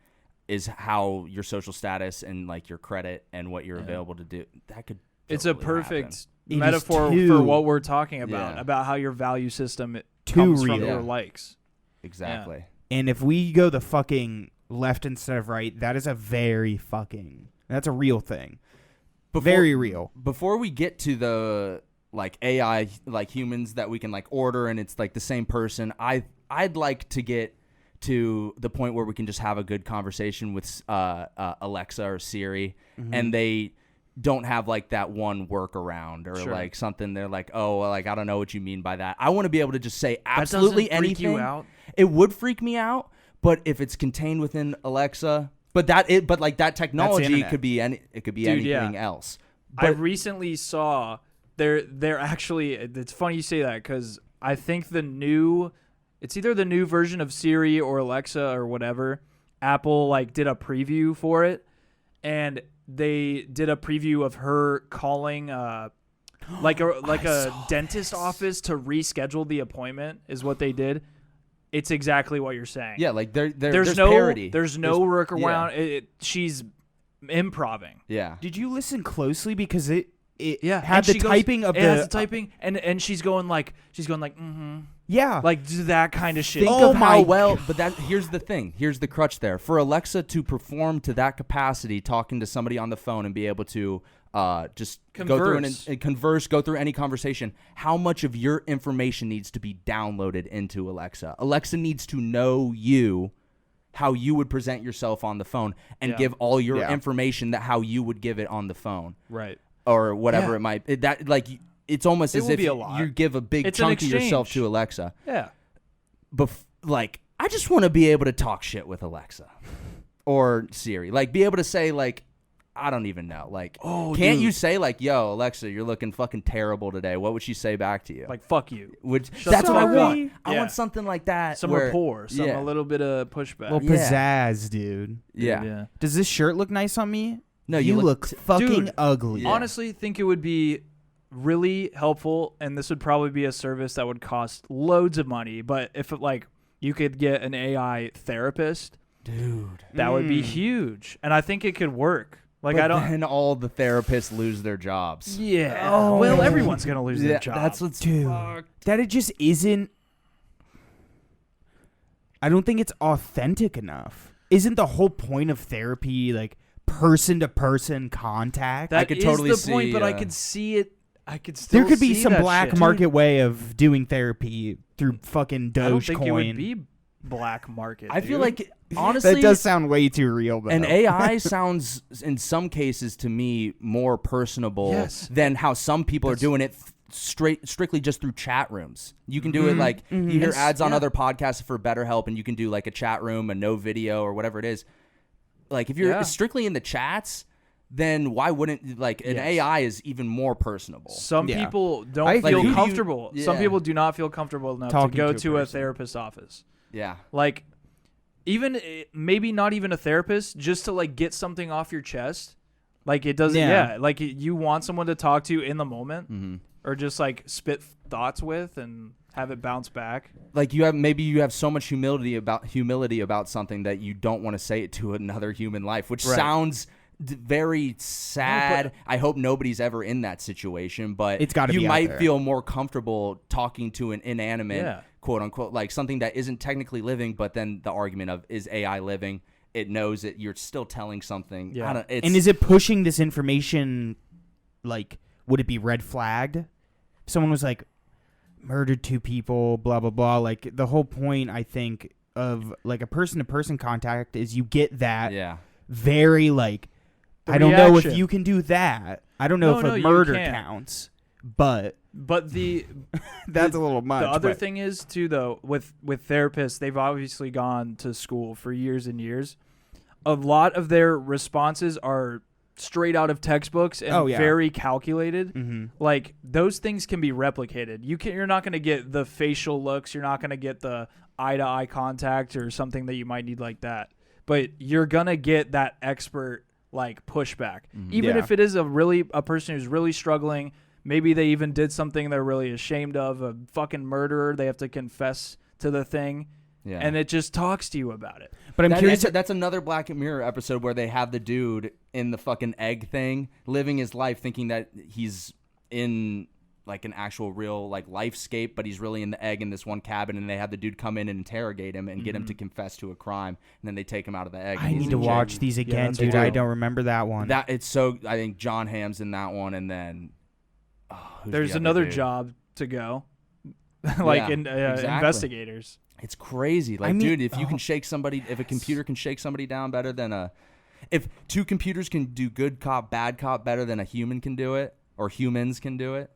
Speaker 2: is how your social status and like your credit and what you're available to do. That could
Speaker 3: It's a
Speaker 2: totally
Speaker 3: perfect
Speaker 2: happen.
Speaker 1: It is
Speaker 3: metaphor
Speaker 1: too-
Speaker 3: for what we're talking about
Speaker 2: Yeah.
Speaker 3: how your value system
Speaker 1: Too
Speaker 3: comes from
Speaker 1: real.
Speaker 3: your likes.
Speaker 2: Exactly.
Speaker 1: and if we go the fucking left instead of right, that is that's a real thing. Very real.
Speaker 2: Before we get to the like AI like humans that we can like order and it's like the same person, I'd like to get to the point where we can just have a good conversation with Alexa or Siri, and they don't have like that one workaround or
Speaker 3: Sure.
Speaker 2: like something. They're like, oh, well, like I don't know what you mean by that. I want to be able to just say
Speaker 3: That
Speaker 2: absolutely
Speaker 3: doesn't freak
Speaker 2: anything.
Speaker 3: you out?
Speaker 2: It would freak me out, but if it's contained within Alexa, but like that technology
Speaker 1: internet.
Speaker 2: could be
Speaker 3: Dude,
Speaker 2: anything
Speaker 3: yeah.
Speaker 2: else.
Speaker 3: I
Speaker 2: But
Speaker 3: recently saw they're actually, it's funny you say that because I think it's either the new version of Siri or Alexa or whatever. Apple like did a preview for it, and they did a preview of her calling like a dentist office to reschedule the appointment is what they did. It's exactly what you're saying.
Speaker 2: yeah, like there's
Speaker 3: no
Speaker 2: parody.
Speaker 3: There's no workaround.
Speaker 2: yeah.
Speaker 3: She's improving.
Speaker 2: Yeah.
Speaker 1: Did you listen closely because it
Speaker 3: Yeah,
Speaker 1: had
Speaker 3: and
Speaker 1: the
Speaker 3: she goes-
Speaker 1: typing of
Speaker 3: it has
Speaker 1: the
Speaker 3: the typing, and she's going like mm-hmm,
Speaker 1: yeah.
Speaker 3: like do that kind of shit.
Speaker 1: Think
Speaker 2: Oh
Speaker 1: of
Speaker 2: my
Speaker 1: how
Speaker 2: well, but here's the thing. Here's the crutch there. For Alexa to perform to that capacity, talking to somebody on the phone and be able to just go through
Speaker 3: Converse.
Speaker 2: and converse, go through any conversation, how much of your information needs to be downloaded into Alexa? Alexa needs to know you, how you would present yourself on the phone, and
Speaker 3: Yeah.
Speaker 2: give all your
Speaker 1: Yeah.
Speaker 2: information that how you would give it on the phone.
Speaker 3: Right.
Speaker 2: Or whatever
Speaker 3: Yeah.
Speaker 2: it might that like it's almost
Speaker 3: It
Speaker 2: as
Speaker 3: will
Speaker 2: if
Speaker 3: be a lot.
Speaker 2: you give a big
Speaker 3: It's an
Speaker 2: chunk of yourself
Speaker 3: exchange.
Speaker 2: to Alexa.
Speaker 3: Yeah.
Speaker 2: Like I just want to be able to talk shit with Alexa or Siri, like be able to say like I don't even know, like can't you say like, yo Alexa, you're looking fucking terrible today? What would she say back to you?
Speaker 3: Like fuck you.
Speaker 2: That's what I
Speaker 1: Sorry.
Speaker 2: want. I
Speaker 3: Yeah.
Speaker 2: want something like that.
Speaker 3: Some
Speaker 2: where,
Speaker 3: rapport. Some
Speaker 2: yeah.
Speaker 3: a little bit of pushback.
Speaker 1: Well,
Speaker 2: Yeah.
Speaker 1: pizzazz, dude.
Speaker 2: Yeah.
Speaker 3: Yeah.
Speaker 1: Does this shirt look nice on me?
Speaker 2: No,
Speaker 1: you look fucking
Speaker 3: Dude,
Speaker 1: ugly.
Speaker 2: Yeah.
Speaker 3: Honestly, think it would be really helpful, and this would probably be a service that would cost loads of money. But if it, like you could get an AI therapist,
Speaker 2: Dude.
Speaker 3: that would be huge, and I think it could work. Like
Speaker 2: But
Speaker 3: I don't.
Speaker 2: then all the therapists lose their jobs.
Speaker 3: Yeah.
Speaker 1: Oh.
Speaker 3: Well, everyone's gonna lose
Speaker 2: Yeah,
Speaker 3: their job.
Speaker 2: that's what's
Speaker 1: Dude,
Speaker 2: fucked.
Speaker 1: that it just isn't. I don't think it's authentic enough. Isn't the whole point of therapy like person-to-person contact.
Speaker 3: That
Speaker 2: could
Speaker 3: is
Speaker 2: totally
Speaker 3: the point,
Speaker 2: see,
Speaker 3: but I could see it. I could still
Speaker 1: there could be
Speaker 3: see
Speaker 1: some
Speaker 3: that
Speaker 1: black
Speaker 3: shit.
Speaker 1: market way of doing therapy through fucking Dogecoin.
Speaker 3: I don't think it would be black market.
Speaker 2: I feel
Speaker 3: dude.
Speaker 2: like honestly,
Speaker 1: that does sound way too real, though.
Speaker 2: an AI sounds in some cases to me more personable
Speaker 3: Yes.
Speaker 2: than how some people are doing it strictly just through chat rooms. You can do it like you hear
Speaker 3: Yes,
Speaker 2: ads on
Speaker 3: yeah.
Speaker 2: other podcasts for BetterHelp, and you can do like a chat room, a no video or whatever it is. Like if you're
Speaker 3: Yeah.
Speaker 2: strictly in the chats, then why wouldn't like an
Speaker 3: Yes.
Speaker 2: AI is even more personable?
Speaker 3: Some
Speaker 1: Yeah.
Speaker 3: people don't
Speaker 1: I
Speaker 3: feel
Speaker 1: think-
Speaker 3: comfortable. Some
Speaker 2: Yeah.
Speaker 3: people do not feel comfortable enough
Speaker 1: Talking
Speaker 3: to go
Speaker 1: to a
Speaker 3: to a
Speaker 1: person.
Speaker 3: therapist's office.
Speaker 2: Yeah.
Speaker 3: Like, even maybe not even a therapist, just to like get something off your chest. Like it doesn't.
Speaker 1: Yeah.
Speaker 3: Yeah. Like you want someone to talk to in the moment,
Speaker 2: Mm-hmm.
Speaker 3: or just like spit thoughts with and have it bounce back.
Speaker 2: Like you have so much humility about something that you don't want to say it to another human life, which
Speaker 3: Right.
Speaker 2: sounds very sad. I hope nobody's ever in that situation, but
Speaker 1: It's gotta
Speaker 2: you
Speaker 1: be out
Speaker 2: might
Speaker 1: there.
Speaker 2: feel more comfortable talking to an inanimate,
Speaker 3: Yeah.
Speaker 2: quote unquote, like something that isn't technically living, but then the argument of is AI living? It knows that you're still telling something.
Speaker 3: Yeah.
Speaker 2: I don't, it's,
Speaker 1: and is it pushing this information? Like, would it be red flagged? If someone was like, murdered 2 people, blah blah blah. Like the whole point, I think, of like a person-to-person contact is you get that
Speaker 2: yeah.
Speaker 1: very like.
Speaker 3: The
Speaker 1: I don't know if
Speaker 3: reaction.
Speaker 1: you can do that. I don't know
Speaker 3: No,
Speaker 1: if a
Speaker 3: you
Speaker 1: murder
Speaker 3: can't.
Speaker 1: counts, but
Speaker 3: But the
Speaker 1: that's a little much.
Speaker 3: the other
Speaker 1: but-
Speaker 3: thing is too, though, with therapists, they've obviously gone to school for years and years. A lot of their responses are straight out of textbooks and
Speaker 1: Oh, yeah.
Speaker 3: very calculated.
Speaker 1: Mhm.
Speaker 3: Like those things can be replicated. You're not going to get the facial looks. You're not going to get the eye to eye contact or something that you might need like that. But you're gonna get that expert like pushback, even
Speaker 1: Yeah.
Speaker 3: if it is a person who's really struggling. Maybe they even did something they're really ashamed of, a fucking murderer. They have to confess to the thing,
Speaker 2: Yeah.
Speaker 3: and it just talks to you about it.
Speaker 1: But I'm curious.
Speaker 2: That's another Black Mirror episode where they have the dude in the fucking egg thing living his life thinking that he's in like an actual real like lifescape, but he's really in the egg in this one cabin, and they have the dude come in and interrogate him and get him to confess to a crime, and then they take him out of the egg.
Speaker 1: I
Speaker 2: and he's
Speaker 1: need to
Speaker 2: in
Speaker 1: watch
Speaker 2: jail.
Speaker 1: these again,
Speaker 3: that's
Speaker 1: dude.
Speaker 3: cool.
Speaker 1: I don't remember that one.
Speaker 2: That it's so. I think John Hamm's in that one, and then who's
Speaker 3: There's
Speaker 2: the other
Speaker 3: another
Speaker 2: dude?
Speaker 3: job to go, like
Speaker 2: Yeah, exactly.
Speaker 3: investigators.
Speaker 2: It's crazy. Like,
Speaker 1: I mean-
Speaker 2: dude, if you can shake somebody, if a computer can shake somebody down better than if 2 computers can do good cop, bad cop better than a human can do it, or humans can do it.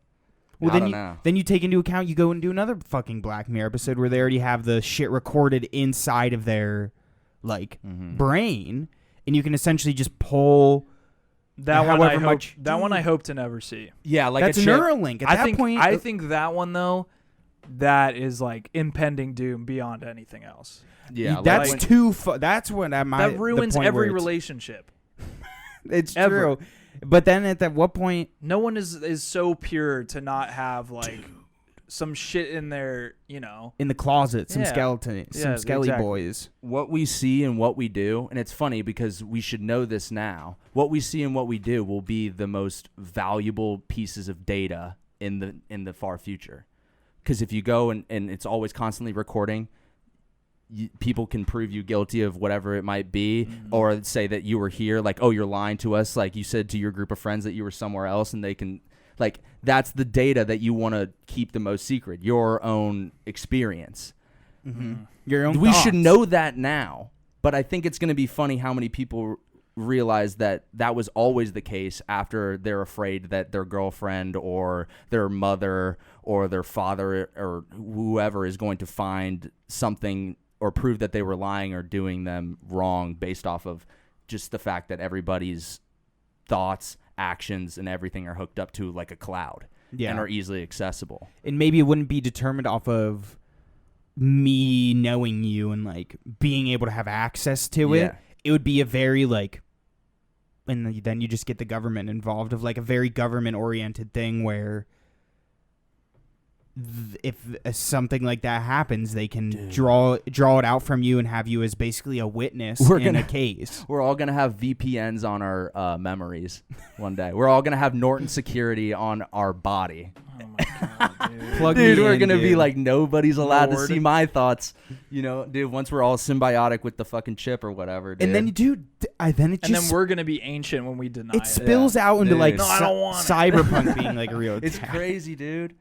Speaker 1: Well,
Speaker 2: I
Speaker 1: then
Speaker 2: don't know.
Speaker 1: then you take into account, you go and do another fucking Black Mirror episode where they already have the shit recorded inside of their like
Speaker 2: Mm-hmm.
Speaker 1: brain, and you can essentially just pull.
Speaker 3: That one,
Speaker 1: However much-
Speaker 3: that one I hope to never see.
Speaker 2: Yeah, like
Speaker 1: That's
Speaker 2: a
Speaker 1: a
Speaker 2: chip.
Speaker 1: Neuralink. At
Speaker 3: I
Speaker 1: that
Speaker 3: think
Speaker 1: point,
Speaker 3: I think that one though, that is like impending doom beyond anything else.
Speaker 2: Yeah,
Speaker 1: that's
Speaker 2: like,
Speaker 1: too. That's when I might.
Speaker 3: That ruins every relationship.
Speaker 1: It's
Speaker 3: ever.
Speaker 1: true, but then at that what point?
Speaker 3: No one is so pure to not have like some shit in their, you know.
Speaker 1: In the closet, some
Speaker 3: Yeah.
Speaker 1: skeleton, some
Speaker 3: Yeah,
Speaker 1: skelly
Speaker 3: exactly.
Speaker 1: boys.
Speaker 2: what we see and what we do, and it's funny because we should know this now. What we see and what we do will be the most valuable pieces of data in the far future. Because if you go and it's always constantly recording, people can prove you guilty of whatever it might be, or say that you were here, like, oh, you're lying to us, like you said to your group of friends that you were somewhere else, and they can, like, that's the data that you want to keep the most secret, your own experience.
Speaker 1: Your own.
Speaker 2: We
Speaker 1: thoughts.
Speaker 2: should know that now, but I think it's going to be funny how many people realize that that was always the case after they're afraid that their girlfriend or their mother or their father or whoever is going to find something or prove that they were lying or doing them wrong based off of just the fact that everybody's thoughts, actions, and everything are hooked up to like a cloud
Speaker 1: Yeah.
Speaker 2: and are easily accessible.
Speaker 1: And maybe it wouldn't be determined off of me knowing you and like being able to have access to
Speaker 2: Yeah.
Speaker 1: it. It would be a very like, and then you just get the government involved of like a very government oriented thing where if something like that happens, they can draw it out from you and have you as basically a witness in a case.
Speaker 2: We're all going to have VPNs on our memories one day. We're all going to have Norton security on our body.
Speaker 3: Oh my god, dude.
Speaker 1: Plug
Speaker 2: Dude,
Speaker 1: me
Speaker 2: we're
Speaker 1: in,
Speaker 2: going to be
Speaker 1: dude.
Speaker 2: like, nobody's allowed
Speaker 3: Lord.
Speaker 2: to see my thoughts. You know, dude, once we're all symbiotic with the fucking chip or whatever, dude.
Speaker 1: And then, dude, then it
Speaker 3: and
Speaker 1: just
Speaker 3: then we're gonna be ancient when we deny
Speaker 1: it spills out into
Speaker 2: Dude.
Speaker 1: like
Speaker 3: No, I don't want it.
Speaker 1: cyberpunk being like a real.
Speaker 2: It's
Speaker 1: attack.
Speaker 2: crazy, dude.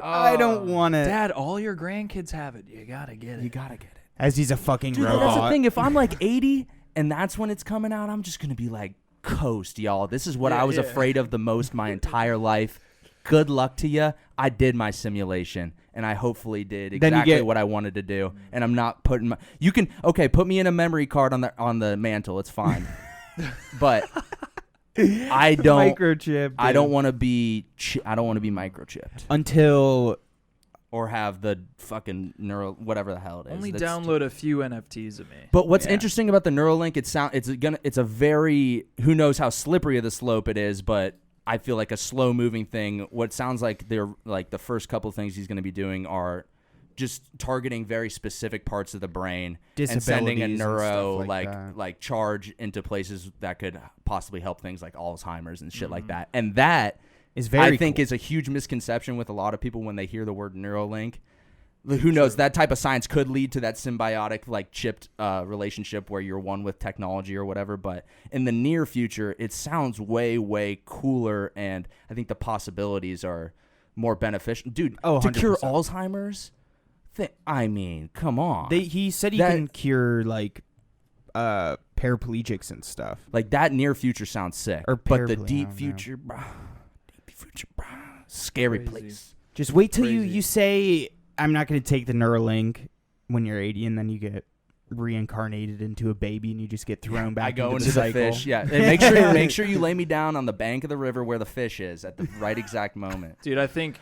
Speaker 1: I don't want to.
Speaker 3: Dad, all your grandkids have it. You gotta get it.
Speaker 2: You gotta get it.
Speaker 1: As he's a fucking
Speaker 2: Dude,
Speaker 1: robot.
Speaker 2: that's the thing. If I'm like 80 and that's when it's coming out, I'm just gonna be like, coast, y'all. This is what
Speaker 3: Yeah,
Speaker 2: I was
Speaker 3: yeah.
Speaker 2: afraid of the most my entire life. Good luck to you. I did my simulation, and I hopefully did
Speaker 1: Then you
Speaker 2: exactly
Speaker 1: get-
Speaker 2: what I wanted to do. And I'm not putting my. You can put me in a memory card on the mantle. It's fine. But I don't.
Speaker 1: Microchip.
Speaker 2: I
Speaker 1: dude.
Speaker 2: don't want to be. I don't want to be microchipped
Speaker 1: until
Speaker 2: or have the fucking neural whatever the hell it is.
Speaker 3: Only
Speaker 2: That's-
Speaker 3: download a few NFTs of me.
Speaker 2: But what's
Speaker 1: Yeah.
Speaker 2: interesting about the Neuralink, it's a very, who knows how slippery of the slope it is, but I feel like a slow moving thing. What sounds like they're like the first couple of things he's going to be doing are just targeting very specific parts of the brain and sending a
Speaker 1: Disabilities and
Speaker 2: neuro
Speaker 1: stuff like that.
Speaker 2: like charge into places that could possibly help things like Alzheimer's and shit like that. And that
Speaker 1: is very
Speaker 2: I think
Speaker 1: cool.
Speaker 2: is a huge misconception with a lot of people when they hear the word Neuralink. Who knows? That type of science could lead to that symbiotic, like chipped relationship where you're one with technology or whatever. But in the near future, it sounds way, way cooler, and I think the possibilities are more beneficial. Dude,
Speaker 1: Oh,
Speaker 2: to cure
Speaker 1: 100%.
Speaker 2: Alzheimer's, I mean, come on.
Speaker 1: He said he
Speaker 2: That-
Speaker 1: can cure like paraplegics and stuff.
Speaker 2: Like that near future sounds sick,
Speaker 1: Or
Speaker 2: but the
Speaker 1: paraplegia, I
Speaker 2: deep
Speaker 1: don't know.
Speaker 2: future, deep future, scary
Speaker 3: Crazy.
Speaker 2: place.
Speaker 1: Just wait till
Speaker 3: Crazy.
Speaker 1: you say I'm not going to take the Neuralink when you're 80, and then you get reincarnated into a baby and you just get thrown back
Speaker 2: I go
Speaker 1: into
Speaker 2: into
Speaker 1: the
Speaker 2: the
Speaker 1: cycle.
Speaker 2: fish, yeah. And make sure you lay me down on the bank of the river where the fish is at the right exact moment.
Speaker 3: Dude, I think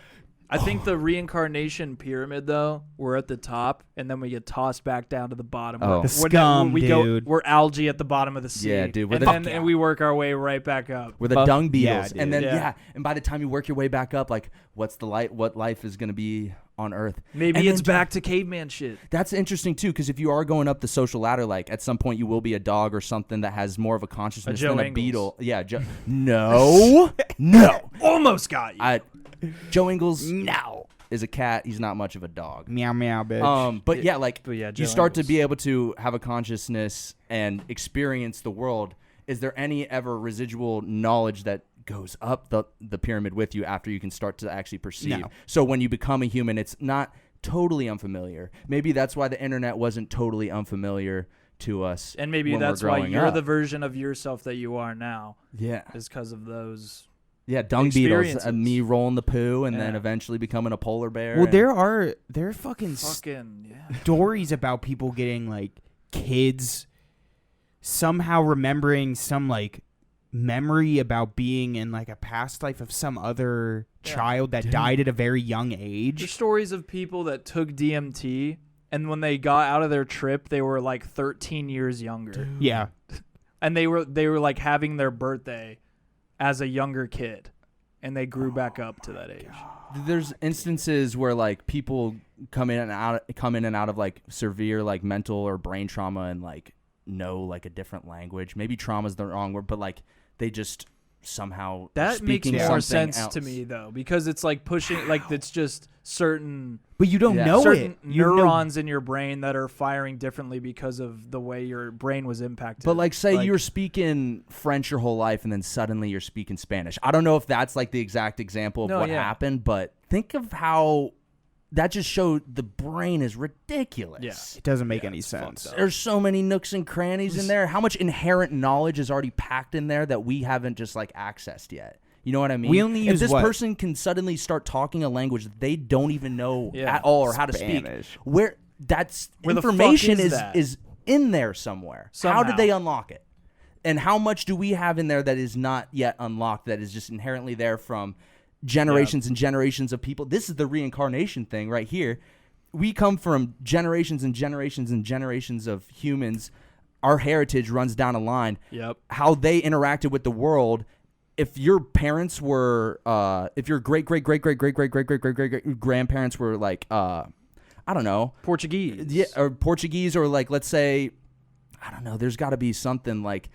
Speaker 3: the reincarnation pyramid though, we're at the top and then we get tossed back down to the bottom.
Speaker 2: Oh.
Speaker 1: The
Speaker 3: We're-
Speaker 1: scum,
Speaker 3: we
Speaker 1: dude.
Speaker 3: we're algae at the bottom of the sea.
Speaker 2: Yeah, dude, we're
Speaker 3: And
Speaker 2: the-
Speaker 3: then
Speaker 2: Fuck yeah.
Speaker 3: and we work our way right back up.
Speaker 2: We're the
Speaker 1: Fuck
Speaker 2: dung
Speaker 1: yeah,
Speaker 2: beetles,
Speaker 1: dude.
Speaker 2: and then
Speaker 3: Yeah.
Speaker 2: and by the time you work your way back up, like what life is gonna be on Earth?
Speaker 3: Maybe
Speaker 2: And
Speaker 3: it's
Speaker 2: then-
Speaker 3: back to caveman shit.
Speaker 2: That's interesting too, because if you are going up the social ladder, like at some point you will be a dog or something that has more of a consciousness
Speaker 3: Joe
Speaker 2: than a
Speaker 3: Ingles.
Speaker 2: beetle. Yeah, no, no.
Speaker 3: Almost got you.
Speaker 2: Joe Ingles
Speaker 1: No.
Speaker 2: is a cat. He's not much of a dog.
Speaker 1: Meow, meow, bitch.
Speaker 2: But yeah, like
Speaker 3: But yeah, Joe
Speaker 2: you start to
Speaker 3: Ingles.
Speaker 2: be able to have a consciousness and experience the world. Is there any ever residual knowledge that goes up the pyramid with you after you can start to actually perceive?
Speaker 1: No.
Speaker 2: So when you become a human, it's not totally unfamiliar. Maybe that's why the internet wasn't totally unfamiliar to us.
Speaker 3: And maybe
Speaker 2: when we're
Speaker 3: that's why
Speaker 2: growing
Speaker 3: you're
Speaker 2: up.
Speaker 3: the version of yourself that you are now,
Speaker 2: Yeah.
Speaker 3: is because of those.
Speaker 2: Yeah, dung beetles,
Speaker 3: experiences.
Speaker 2: me rolling the poo and then
Speaker 3: Yeah.
Speaker 2: eventually becoming a polar bear.
Speaker 1: well,
Speaker 2: and-
Speaker 1: there are fucking
Speaker 3: Fucking yeah.
Speaker 1: stories about people getting like kids somehow remembering some like memory about being in like a past life of some other
Speaker 3: Yeah.
Speaker 1: child that died at a very young age.
Speaker 3: There's stories of people that took DMT and when they got out of their trip, they were like 13 years younger.
Speaker 1: Yeah.
Speaker 3: And they were like having their birthday as a younger kid, and they grew back up to that age.
Speaker 2: There's instances where like people come in and out of like severe like mental or brain trauma and like know like a different language. Maybe trauma's the wrong word, but like they just somehow are
Speaker 3: That makes
Speaker 2: speaking
Speaker 3: more
Speaker 2: something
Speaker 3: sense
Speaker 2: else.
Speaker 3: to me though, because it's like pushing, like it's just certain
Speaker 1: But you don't
Speaker 2: Yeah.
Speaker 1: know
Speaker 3: certain
Speaker 1: it. You know-
Speaker 3: neurons in your brain that are firing differently because of the way your brain was impacted.
Speaker 2: But like say you're speaking French your whole life and then suddenly you're speaking Spanish. I don't know if that's like the exact example of
Speaker 3: No,
Speaker 2: what
Speaker 3: yeah.
Speaker 2: happened, but think of how that just showed the brain is ridiculous.
Speaker 3: Yeah.
Speaker 1: It doesn't make
Speaker 3: Yeah,
Speaker 1: any
Speaker 3: it's
Speaker 1: sense.
Speaker 3: fucked up.
Speaker 2: There's so many nooks and crannies in there. How much inherent knowledge is already packed in there that we haven't just like accessed yet? You know what I mean?
Speaker 1: We only
Speaker 2: if
Speaker 1: use
Speaker 2: this
Speaker 1: what?
Speaker 2: person can suddenly start talking a language that they don't even know
Speaker 3: Yeah.
Speaker 2: at all or how to speak,
Speaker 1: Spanish.
Speaker 2: where that's
Speaker 3: Where the fuck
Speaker 2: information
Speaker 3: is that?
Speaker 2: is in there somewhere. How
Speaker 3: Somehow.
Speaker 2: did they unlock it? And how much do we have in there that is not yet unlocked, that is just inherently there from generations and generations of people? This is the reincarnation thing right here. We come from generations and generations and generations of humans. Our heritage runs down a line.
Speaker 3: Yep.
Speaker 2: How they interacted with the world. If your parents were, if your great grandparents were like, I don't know,
Speaker 3: Portuguese.
Speaker 2: yeah, or Portuguese, or like, let's say, I don't know. There's got to be something like,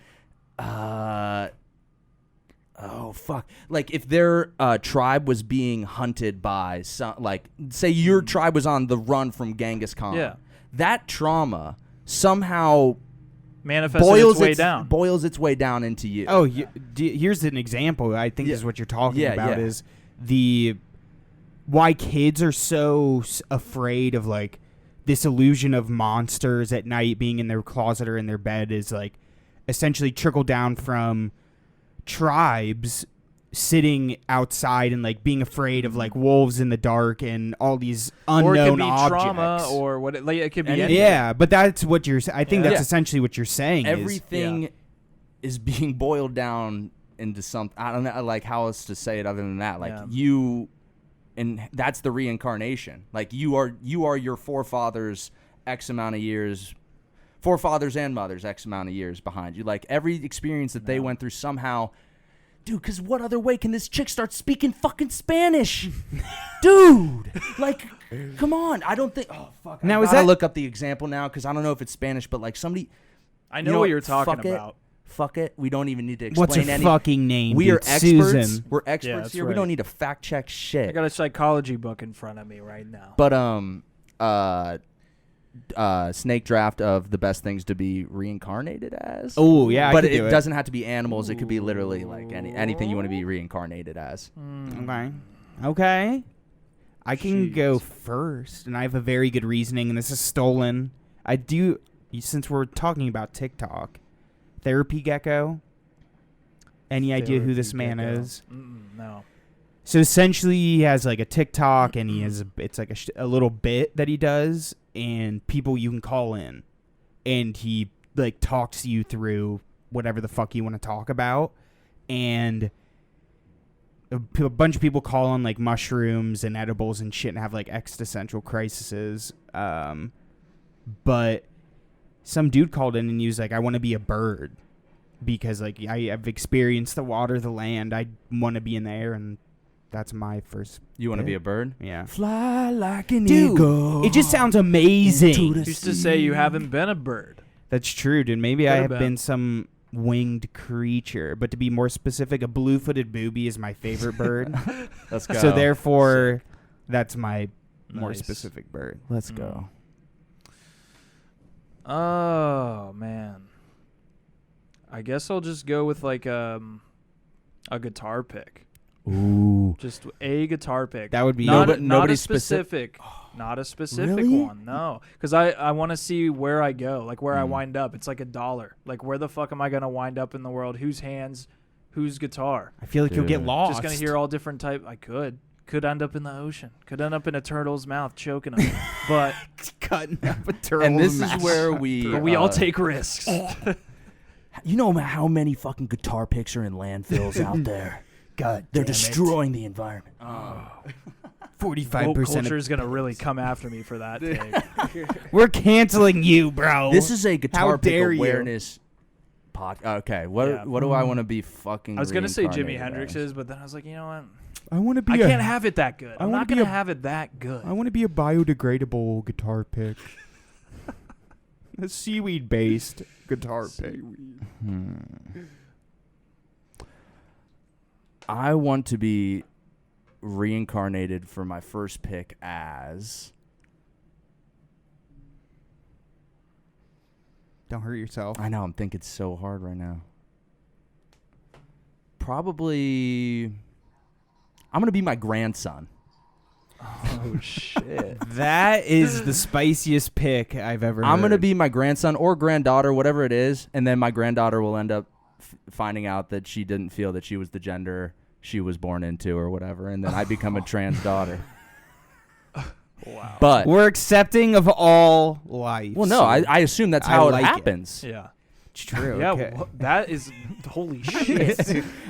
Speaker 2: oh fuck, like if their tribe was being hunted by some, like, say your tribe was on the run from Genghis Khan.
Speaker 3: Yeah.
Speaker 2: That trauma somehow
Speaker 3: manifested its way down.
Speaker 2: boils its way down into you.
Speaker 1: Oh, here's an example. I think
Speaker 2: Yeah.
Speaker 1: is what you're talking
Speaker 2: Yeah,
Speaker 1: about
Speaker 2: yeah.
Speaker 1: is the why kids are so afraid of like this illusion of monsters at night being in their closet or in their bed is like essentially trickled down from tribes sitting outside and like being afraid of like wolves in the dark and all these unknown
Speaker 3: or it could be
Speaker 1: objects.
Speaker 3: trauma, or what? It could be
Speaker 2: And
Speaker 3: anything.
Speaker 1: Yeah, but that's what you're. I think
Speaker 3: Yeah.
Speaker 1: that's
Speaker 2: Yeah.
Speaker 1: essentially what you're saying.
Speaker 2: Everything is being boiled down into something. I don't know, like how else to say it other than that. Like
Speaker 3: Yeah.
Speaker 2: you, and that's the reincarnation. Like you are your forefathers X amount of years, forefathers and mothers X amount of years behind you. Like every experience that they went through somehow. Dude, because what other way can this chick start speaking fucking Spanish? Dude, like, come on. I don't think. Oh, fuck.
Speaker 1: Now,
Speaker 2: I
Speaker 1: is
Speaker 2: gotta
Speaker 1: that-
Speaker 2: look up the example now because I don't know if it's Spanish, but like somebody.
Speaker 3: I
Speaker 2: You
Speaker 3: know
Speaker 2: know
Speaker 3: what
Speaker 2: what?
Speaker 3: you're talking
Speaker 2: Fuck it.
Speaker 3: about.
Speaker 2: Fuck it. We don't even need to explain
Speaker 1: What's her
Speaker 2: any.
Speaker 1: fucking name?
Speaker 2: We
Speaker 1: dude?
Speaker 2: are experts.
Speaker 1: Susan.
Speaker 2: We're experts
Speaker 3: Yeah, that's
Speaker 2: here. We
Speaker 3: right.
Speaker 2: don't need to fact check
Speaker 3: I
Speaker 2: shit.
Speaker 3: got a psychology book in front of me right now.
Speaker 2: But snake draft of the best things to be reincarnated as.
Speaker 1: Oh yeah,
Speaker 2: but
Speaker 1: I could
Speaker 2: it
Speaker 1: do
Speaker 2: doesn't have to be animals. It could be literally like anything you want to be reincarnated as.
Speaker 1: Okay. Okay. I can go
Speaker 3: Jeez.
Speaker 1: first, and I have a very good reasoning, and this is stolen. I do, since we're talking about TikTok, Therapy Gecko. Any idea who this man
Speaker 3: Gecko.
Speaker 1: is?
Speaker 3: No.
Speaker 1: So essentially, he has like a TikTok, and he has it's like a little bit that he does, and people you can call in, and he like talks you through whatever the fuck you want to talk about, and a bunch of people call on like mushrooms and edibles and shit and have like existential crises. But some dude called in and he was like, I want to be a bird because like I've experienced the water, the land. I want to be in the air, and that's my first.
Speaker 2: You want to be a bird?
Speaker 1: Yeah.
Speaker 2: Fly like an
Speaker 1: Dude,
Speaker 2: eagle.
Speaker 1: it just sounds amazing.
Speaker 3: Used to say you haven't been a bird.
Speaker 1: That's true, dude. Maybe I
Speaker 3: Could've
Speaker 1: have
Speaker 3: been.
Speaker 1: been some winged creature, but to be more specific, a blue-footed booby is my favorite bird.
Speaker 2: Let's go.
Speaker 1: So therefore, that's my more
Speaker 3: Nice.
Speaker 1: specific bird.
Speaker 2: let's go.
Speaker 3: Oh man. I guess I'll just go with like a guitar pick.
Speaker 2: Ooh.
Speaker 3: Just a guitar pick.
Speaker 1: That would be
Speaker 3: not,
Speaker 2: Nobody-
Speaker 3: not a
Speaker 2: nobody
Speaker 3: specific. Not a specific
Speaker 2: Really?
Speaker 3: one. No, because I want to see where I go, like where I wind up. It's like $1. Like where the fuck am I gonna wind up in the world? Whose hands? Whose guitar?
Speaker 1: I feel like you'll get
Speaker 2: Dude.
Speaker 1: lost.
Speaker 3: Just gonna hear all different type. I could end up in the ocean. Could end up in a turtle's mouth choking him. But
Speaker 1: cutting up a turtle.
Speaker 2: And this is where we
Speaker 3: we all take risks.
Speaker 2: You know how many fucking guitar picks are in landfills out there?
Speaker 1: God,
Speaker 2: They're
Speaker 1: damn it.
Speaker 2: destroying the environment.
Speaker 1: 45%
Speaker 3: Woke
Speaker 1: of
Speaker 3: culture is gonna really come after me for that take.
Speaker 1: We're canceling you, bro.
Speaker 2: This is a guitar
Speaker 1: How
Speaker 2: pick
Speaker 1: dare you.
Speaker 2: awareness pod. Okay, what
Speaker 3: Yeah.
Speaker 2: what do I want to be fucking?
Speaker 3: I was gonna say Jimi
Speaker 2: reincarnated
Speaker 3: Hendrix's,
Speaker 2: as?
Speaker 3: but then I was like, you know what?
Speaker 1: I want to be.
Speaker 3: I can't have it that good. I'm
Speaker 1: wanna
Speaker 3: not
Speaker 1: be
Speaker 3: gonna
Speaker 1: a-
Speaker 3: have it that good.
Speaker 1: I want to be a biodegradable guitar pick. A seaweed-based guitar pick.
Speaker 2: I want to be reincarnated for my first pick as.
Speaker 1: Don't hurt yourself.
Speaker 2: I know I'm thinking so hard right now. Probably. I'm gonna be my grandson.
Speaker 3: Oh shit.
Speaker 1: That is the spiciest pick I've ever heard.
Speaker 2: I'm gonna be my grandson or granddaughter, whatever it is, and then my granddaughter will end up finding out that she didn't feel that she was the gender she was born into or whatever, and then I become a trans daughter.
Speaker 3: Wow.
Speaker 2: But
Speaker 1: We're accepting of all life.
Speaker 2: well, no, I assume that's
Speaker 1: I
Speaker 2: how
Speaker 1: like
Speaker 2: it
Speaker 1: it.
Speaker 2: happens.
Speaker 3: Yeah.
Speaker 1: It's true.
Speaker 3: Yeah.
Speaker 1: okay.
Speaker 3: That is holy shit.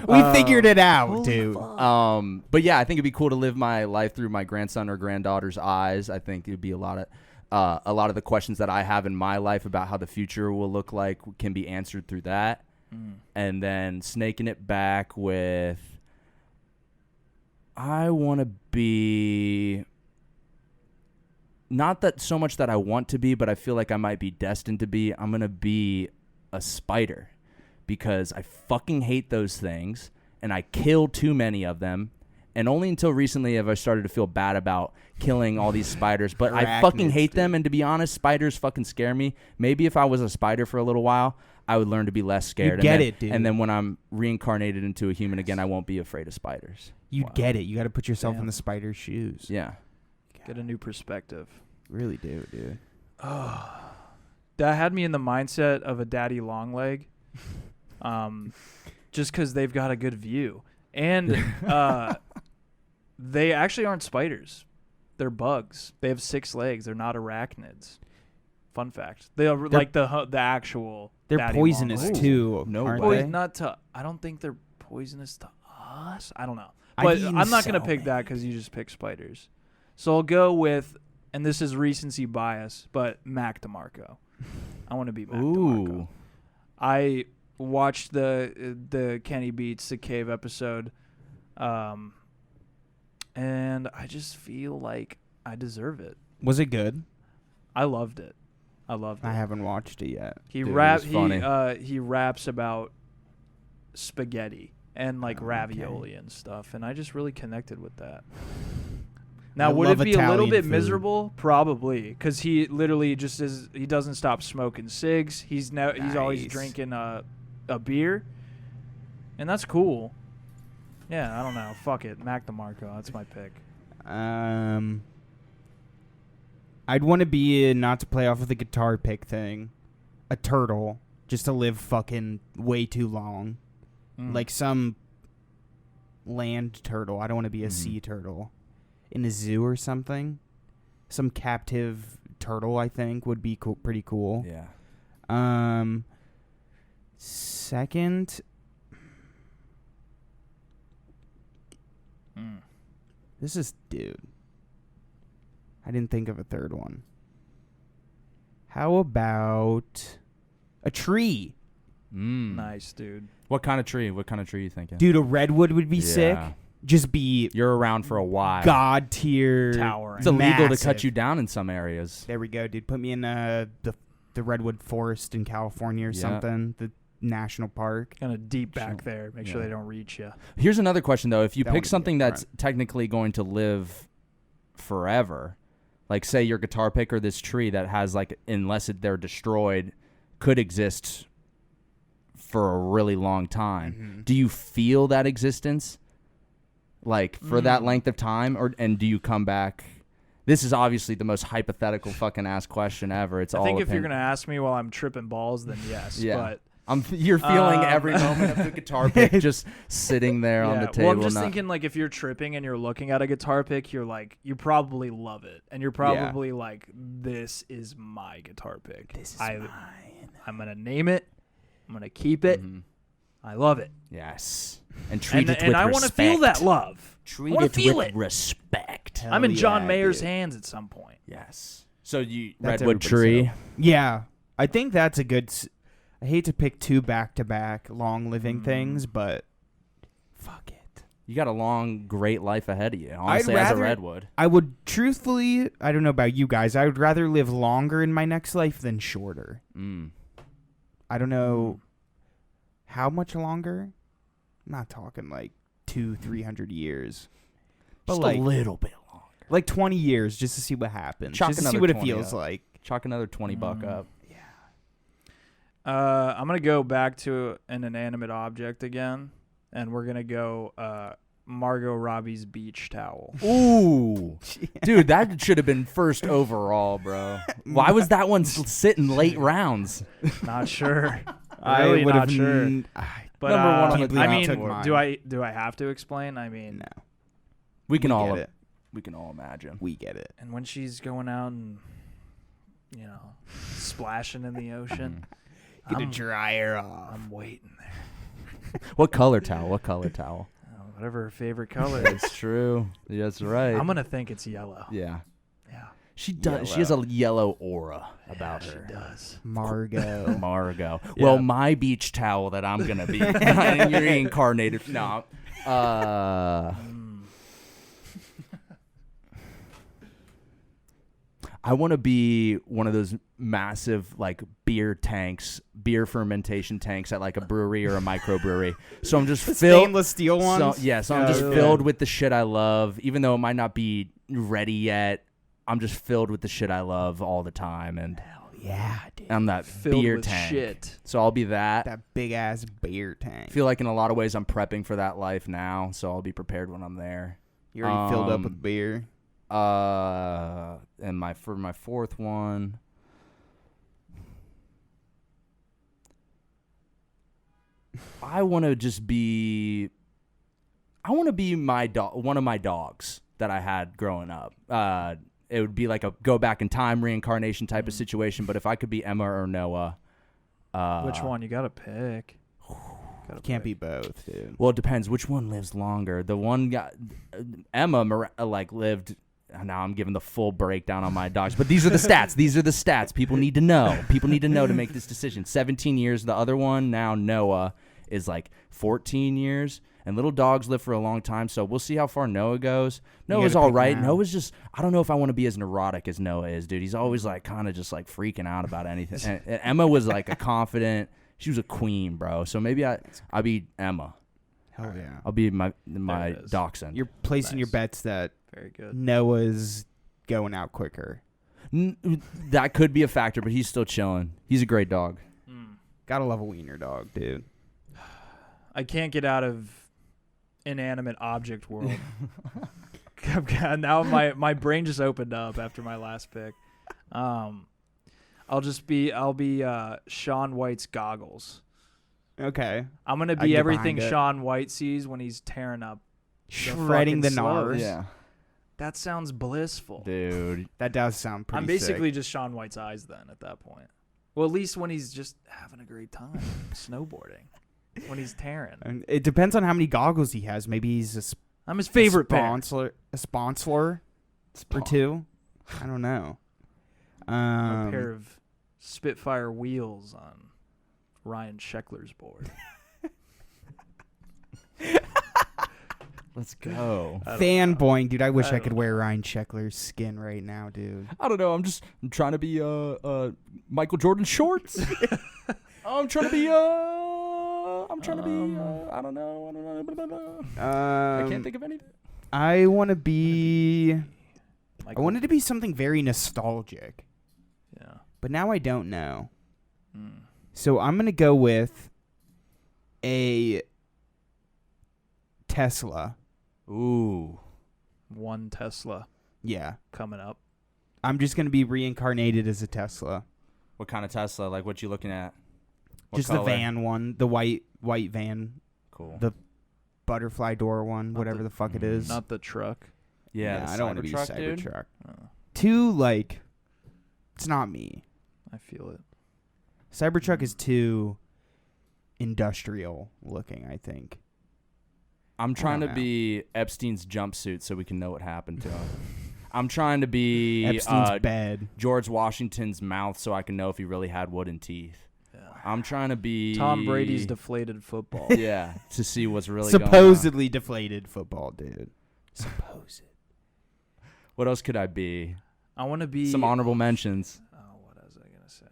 Speaker 1: We figured it out, dude.
Speaker 2: But yeah, I think it'd be cool to live my life through my grandson or granddaughter's eyes. I think it'd be a lot of the questions that I have in my life about how the future will look like can be answered through that. And then snaking it back with, I want to be, not that so much that I want to be, but I feel like I might be destined to be. I'm going to be a spider because I fucking hate those things and I kill too many of them. and only until recently have I started to feel bad about killing all these spiders. But I fucking hate them, and to be honest, spiders fucking scare me. Maybe if I was a spider for a little while, I would learn to be less scared.
Speaker 1: Dude.
Speaker 2: And then when I'm reincarnated into a human again, I won't be afraid of spiders.
Speaker 1: You'd get it. You got to put yourself in the spider's shoes.
Speaker 2: Yeah.
Speaker 3: Get a new perspective.
Speaker 1: Really do, dude.
Speaker 3: That had me in the mindset of a daddy long leg, just because they've got a good view. And they actually aren't spiders. They're bugs. They have 6 legs. They're not arachnids. Fun fact. They're like the actual
Speaker 1: They're
Speaker 3: daddy
Speaker 1: poisonous
Speaker 3: long legs.
Speaker 1: too.
Speaker 2: No
Speaker 1: aren't
Speaker 2: way.
Speaker 1: they?
Speaker 3: Not to. I don't think they're poisonous to us. I don't know. But I'm not gonna pick that because you just pick spiders. So I'll go with, and this is recency bias, but Mac DeMarco. I want to be Mac DeMarco. I watched the Kenny Beats the Cave episode, and I just feel like I deserve it.
Speaker 1: Was it good?
Speaker 3: I loved it. I
Speaker 1: haven't watched it yet.
Speaker 3: He
Speaker 2: Dude,
Speaker 3: he raps about spaghetti and like ravioli and stuff, and I just really connected with that. Now, would it be a little bit miserable? Probably, because he literally just he doesn't stop smoking cigs. He's always drinking a beer, and that's cool. Yeah, I don't know. Fuck it, Mac DeMarco. That's my pick.
Speaker 1: I'd want to be not to play off of the guitar pick thing, a turtle, just to live fucking way too long, like some land turtle. I don't want to be a sea turtle. In a zoo or something, some captive turtle I think would be pretty cool.
Speaker 2: Yeah.
Speaker 1: Second, this is dude. I didn't think of a third one. How about a tree?
Speaker 3: Nice, dude.
Speaker 2: What kind of tree? What kind of tree are you thinking?
Speaker 1: Dude, a redwood would be sick. Just be
Speaker 2: You're around for a while.
Speaker 1: god tier
Speaker 3: Towering.
Speaker 2: It's illegal to
Speaker 1: massive.
Speaker 2: cut you down in some areas.
Speaker 1: There we go, dude. Put me in the redwood forest in California or something. The national park.
Speaker 3: Kind of deep back there. Make sure they don't reach you.
Speaker 2: Here's another question though: if you
Speaker 1: That
Speaker 2: pick
Speaker 1: would be
Speaker 2: something
Speaker 1: up
Speaker 2: that's
Speaker 1: front.
Speaker 2: technically going to live forever, like say your guitar pick or this tree that has like, unless they're destroyed, could exist for a really long time. Do you feel that existence? Like for that length of time, and do you come back? This is obviously the most hypothetical fucking ass question ever. It's
Speaker 3: I
Speaker 2: all
Speaker 3: think if you're
Speaker 2: opinion.
Speaker 3: gonna ask me while I'm tripping balls, then yes.
Speaker 2: Yeah.
Speaker 3: But
Speaker 2: you're feeling every moment of the guitar pick just sitting there on the table.
Speaker 3: Well, I'm just thinking like if you're tripping and you're looking at a guitar pick, you're like you probably love it, and you're probably like, this is my guitar pick.
Speaker 1: This is mine.
Speaker 3: I'm gonna name it. I'm gonna keep it. I love it.
Speaker 2: Yes. And treat it with
Speaker 3: and I
Speaker 2: respect.
Speaker 3: want to feel that love.
Speaker 2: Treat
Speaker 3: I wanna
Speaker 2: it
Speaker 3: feel
Speaker 2: with
Speaker 3: it.
Speaker 2: respect.
Speaker 1: Hell
Speaker 3: I'm in John
Speaker 1: yeah,
Speaker 3: Mayer's
Speaker 1: dude.
Speaker 3: hands at some point.
Speaker 2: Yes. So you
Speaker 1: That's
Speaker 2: redwood
Speaker 1: everybody's
Speaker 2: tree.
Speaker 1: hope. Yeah, I think that's a good. I hate to pick 2 back-to-back long-living things, but fuck it.
Speaker 2: You got a long, great life ahead of you. Honestly, as a redwood.
Speaker 1: I would truthfully, I don't know about you guys, I would rather live longer in my next life than shorter. I don't know how much longer. I'm not talking like 200-300 years, but
Speaker 2: Just
Speaker 1: like
Speaker 2: a little bit longer.
Speaker 1: like 20 years just to see what happens,
Speaker 2: Chalk
Speaker 1: just to see
Speaker 2: another
Speaker 1: what it
Speaker 2: 20
Speaker 1: feels
Speaker 2: up.
Speaker 1: like.
Speaker 2: Chalk another $20 up.
Speaker 3: I'm gonna go back to an inanimate object again, and we're gonna go Margot Robbie's beach towel.
Speaker 2: Ooh. Dude, that should have been first overall, bro. Why was that one sitting late rounds?
Speaker 3: Not sure.
Speaker 1: I
Speaker 3: Really
Speaker 1: would
Speaker 3: not
Speaker 1: have
Speaker 3: sure. But
Speaker 2: Number one on
Speaker 1: Can't
Speaker 2: the
Speaker 1: believe
Speaker 3: I
Speaker 1: I
Speaker 3: mean,
Speaker 1: took mine.
Speaker 3: do I have to explain? I mean,
Speaker 1: No,
Speaker 2: We can all
Speaker 1: get it.
Speaker 2: we can all imagine.
Speaker 1: We get it.
Speaker 3: and when she's going out and splashing in the ocean,
Speaker 1: Get a
Speaker 3: I'm-
Speaker 1: dryer off.
Speaker 3: I'm waiting there.
Speaker 2: What color towel? What color towel?
Speaker 3: Whatever her favorite color is.
Speaker 2: It's true. That's right.
Speaker 3: I'm gonna think it's yellow.
Speaker 2: Yeah.
Speaker 3: Yeah,
Speaker 2: She does. She has a yellow aura about
Speaker 3: she
Speaker 2: her.
Speaker 3: does.
Speaker 1: Margot.
Speaker 2: Margot.
Speaker 3: Yeah.
Speaker 2: Well, my beach towel that I'm gonna be you're reincarnated. No. I want to be one of those massive like beer fermentation tanks at like a brewery or a microbrewery. So I'm just filled.
Speaker 1: Stainless steel ones.
Speaker 2: So I'm just filled with the shit I love, even though it might not be ready yet. I'm just filled with the shit I love all the time, and
Speaker 1: Hell yeah, dude.
Speaker 2: I'm that
Speaker 3: Filled
Speaker 2: beer
Speaker 3: with
Speaker 2: tank.
Speaker 3: shit.
Speaker 2: So I'll be that.
Speaker 1: That big ass beer tank.
Speaker 2: I feel like in a lot of ways I'm prepping for that life now, so I'll be prepared when I'm there.
Speaker 1: You're already filled up with beer.
Speaker 2: And for my fourth one, I want to be one of my dogs that I had growing up. It would be like a go back in time reincarnation type of situation. But if I could be Emma or Noah,
Speaker 3: Which one? You gotta pick.
Speaker 1: Can't be both, dude.
Speaker 2: well, it depends which one lives longer. The one Emma lived. Now I'm giving the full breakdown on my dogs, but these are the stats. These are the stats. People need to know. People need to know to make this decision. 17 years. The other one now, Noah, is like 14 years. And little dogs live for a long time, so we'll see how far Noah goes. Noah's
Speaker 1: gotta
Speaker 2: all
Speaker 1: pick
Speaker 2: right.
Speaker 1: now.
Speaker 2: Noah's just, I don't know if I want to be as neurotic as Noah is, dude. He's always like kind of just like freaking out about anything. And Emma was like a confident, she was a queen, bro. So maybe I'll be Emma.
Speaker 1: Hell yeah.
Speaker 2: I'll be my
Speaker 3: it is.
Speaker 2: dachshund.
Speaker 1: You're placing your
Speaker 3: Nice.
Speaker 1: bets that
Speaker 3: Very good.
Speaker 1: Noah's going out quicker.
Speaker 2: That could be a factor, but he's still chilling. He's a great dog.
Speaker 1: Gotta love a wiener dog, dude.
Speaker 3: I can't get out of inanimate object world. Now my brain just opened up after my last pick. I'll be Sean White's goggles.
Speaker 1: Okay.
Speaker 3: I'm gonna
Speaker 1: I can
Speaker 3: be
Speaker 1: get
Speaker 3: everything
Speaker 1: behind it.
Speaker 3: Sean White sees when he's tearing up.
Speaker 1: Shredding the
Speaker 3: fucking slugs.
Speaker 1: NARS.
Speaker 2: Yeah,
Speaker 3: That sounds blissful.
Speaker 2: dude.
Speaker 1: That does sound pretty
Speaker 3: I'm basically
Speaker 1: sick.
Speaker 3: just Sean White's eyes then at that point. Well, at least when he's just having a great time snowboarding, when he's tearing.
Speaker 1: And it depends on how many goggles he has. Maybe he's
Speaker 3: I'm his favorite pair.
Speaker 1: a sponsor or two. I don't know.
Speaker 3: A pair of Spitfire wheels on Ryan Sheckler's board.
Speaker 2: Let's go.
Speaker 1: Fanboying, dude. I wish I
Speaker 3: I
Speaker 1: could
Speaker 3: don't
Speaker 1: wear Ryan Sheckler's skin right now, dude.
Speaker 2: I don't know. I'm trying to be Michael Jordan shorts. I'm trying to be I don't know. I can't think of anything.
Speaker 1: I want to be. I
Speaker 3: Michael-
Speaker 1: wanted to be something very nostalgic,
Speaker 3: Yeah.
Speaker 1: but now I don't know.
Speaker 3: Mm.
Speaker 1: So I'm gonna go with a Tesla.
Speaker 2: Ooh.
Speaker 3: One Tesla
Speaker 1: Yeah,
Speaker 3: coming up.
Speaker 1: I'm just gonna be reincarnated as a Tesla.
Speaker 2: What kind of Tesla? Like what you looking at? What
Speaker 1: Just
Speaker 2: color?
Speaker 1: the van one, the white van,
Speaker 2: Cool.
Speaker 1: the butterfly door one,
Speaker 3: Not
Speaker 1: whatever the fuck it is.
Speaker 3: Not the truck.
Speaker 2: yeah, the
Speaker 1: I don't want to be
Speaker 2: Cybertruck, dude.
Speaker 1: Cybertruck.
Speaker 3: Oh,
Speaker 1: Too like, it's not me.
Speaker 3: I feel it.
Speaker 1: Cybertruck is too industrial looking, I think.
Speaker 2: I'm trying to
Speaker 1: know.
Speaker 2: be Epstein's jumpsuit so we can know what happened to him. I'm trying to be
Speaker 1: Epstein's bed.
Speaker 2: George Washington's mouth so I can know if he really had wooden teeth.
Speaker 3: Yeah.
Speaker 2: I'm trying to be
Speaker 3: Tom Brady's deflated football.
Speaker 2: yeah, to see what's really going on.
Speaker 1: Supposedly deflated football, dude. Supposed.
Speaker 2: What else could I be?
Speaker 3: I want to be
Speaker 2: Some honorable mentions.
Speaker 3: Oh, what was I gonna say?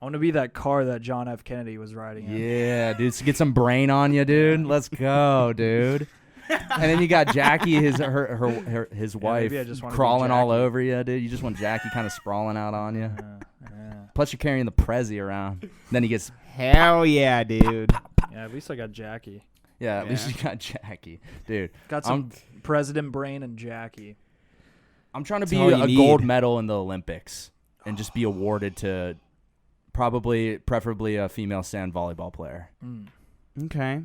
Speaker 3: I want to be that car that John F. Kennedy was riding in.
Speaker 2: Yeah, dude. So get some brain on you, dude. Let's go, dude. And then you got Jackie, his wife,
Speaker 3: maybe I just wanna be
Speaker 2: crawling all
Speaker 3: Jackie.
Speaker 2: over you, dude. You just want Jackie kind of sprawling out on you.
Speaker 3: Yeah.
Speaker 2: Plus, you're carrying the Prezi around. Then he gets,
Speaker 1: Hell yeah, dude.
Speaker 3: Yeah, at least I got Jackie.
Speaker 2: yeah, at least
Speaker 1: Yeah.
Speaker 2: you got Jackie, dude.
Speaker 3: Got some President Brain and Jackie.
Speaker 2: I'm trying to
Speaker 1: That's
Speaker 2: be
Speaker 1: all you
Speaker 2: a gold
Speaker 1: need.
Speaker 2: medal in the Olympics and just be awarded to preferably a female sand volleyball player.
Speaker 3: Mm.
Speaker 1: Okay.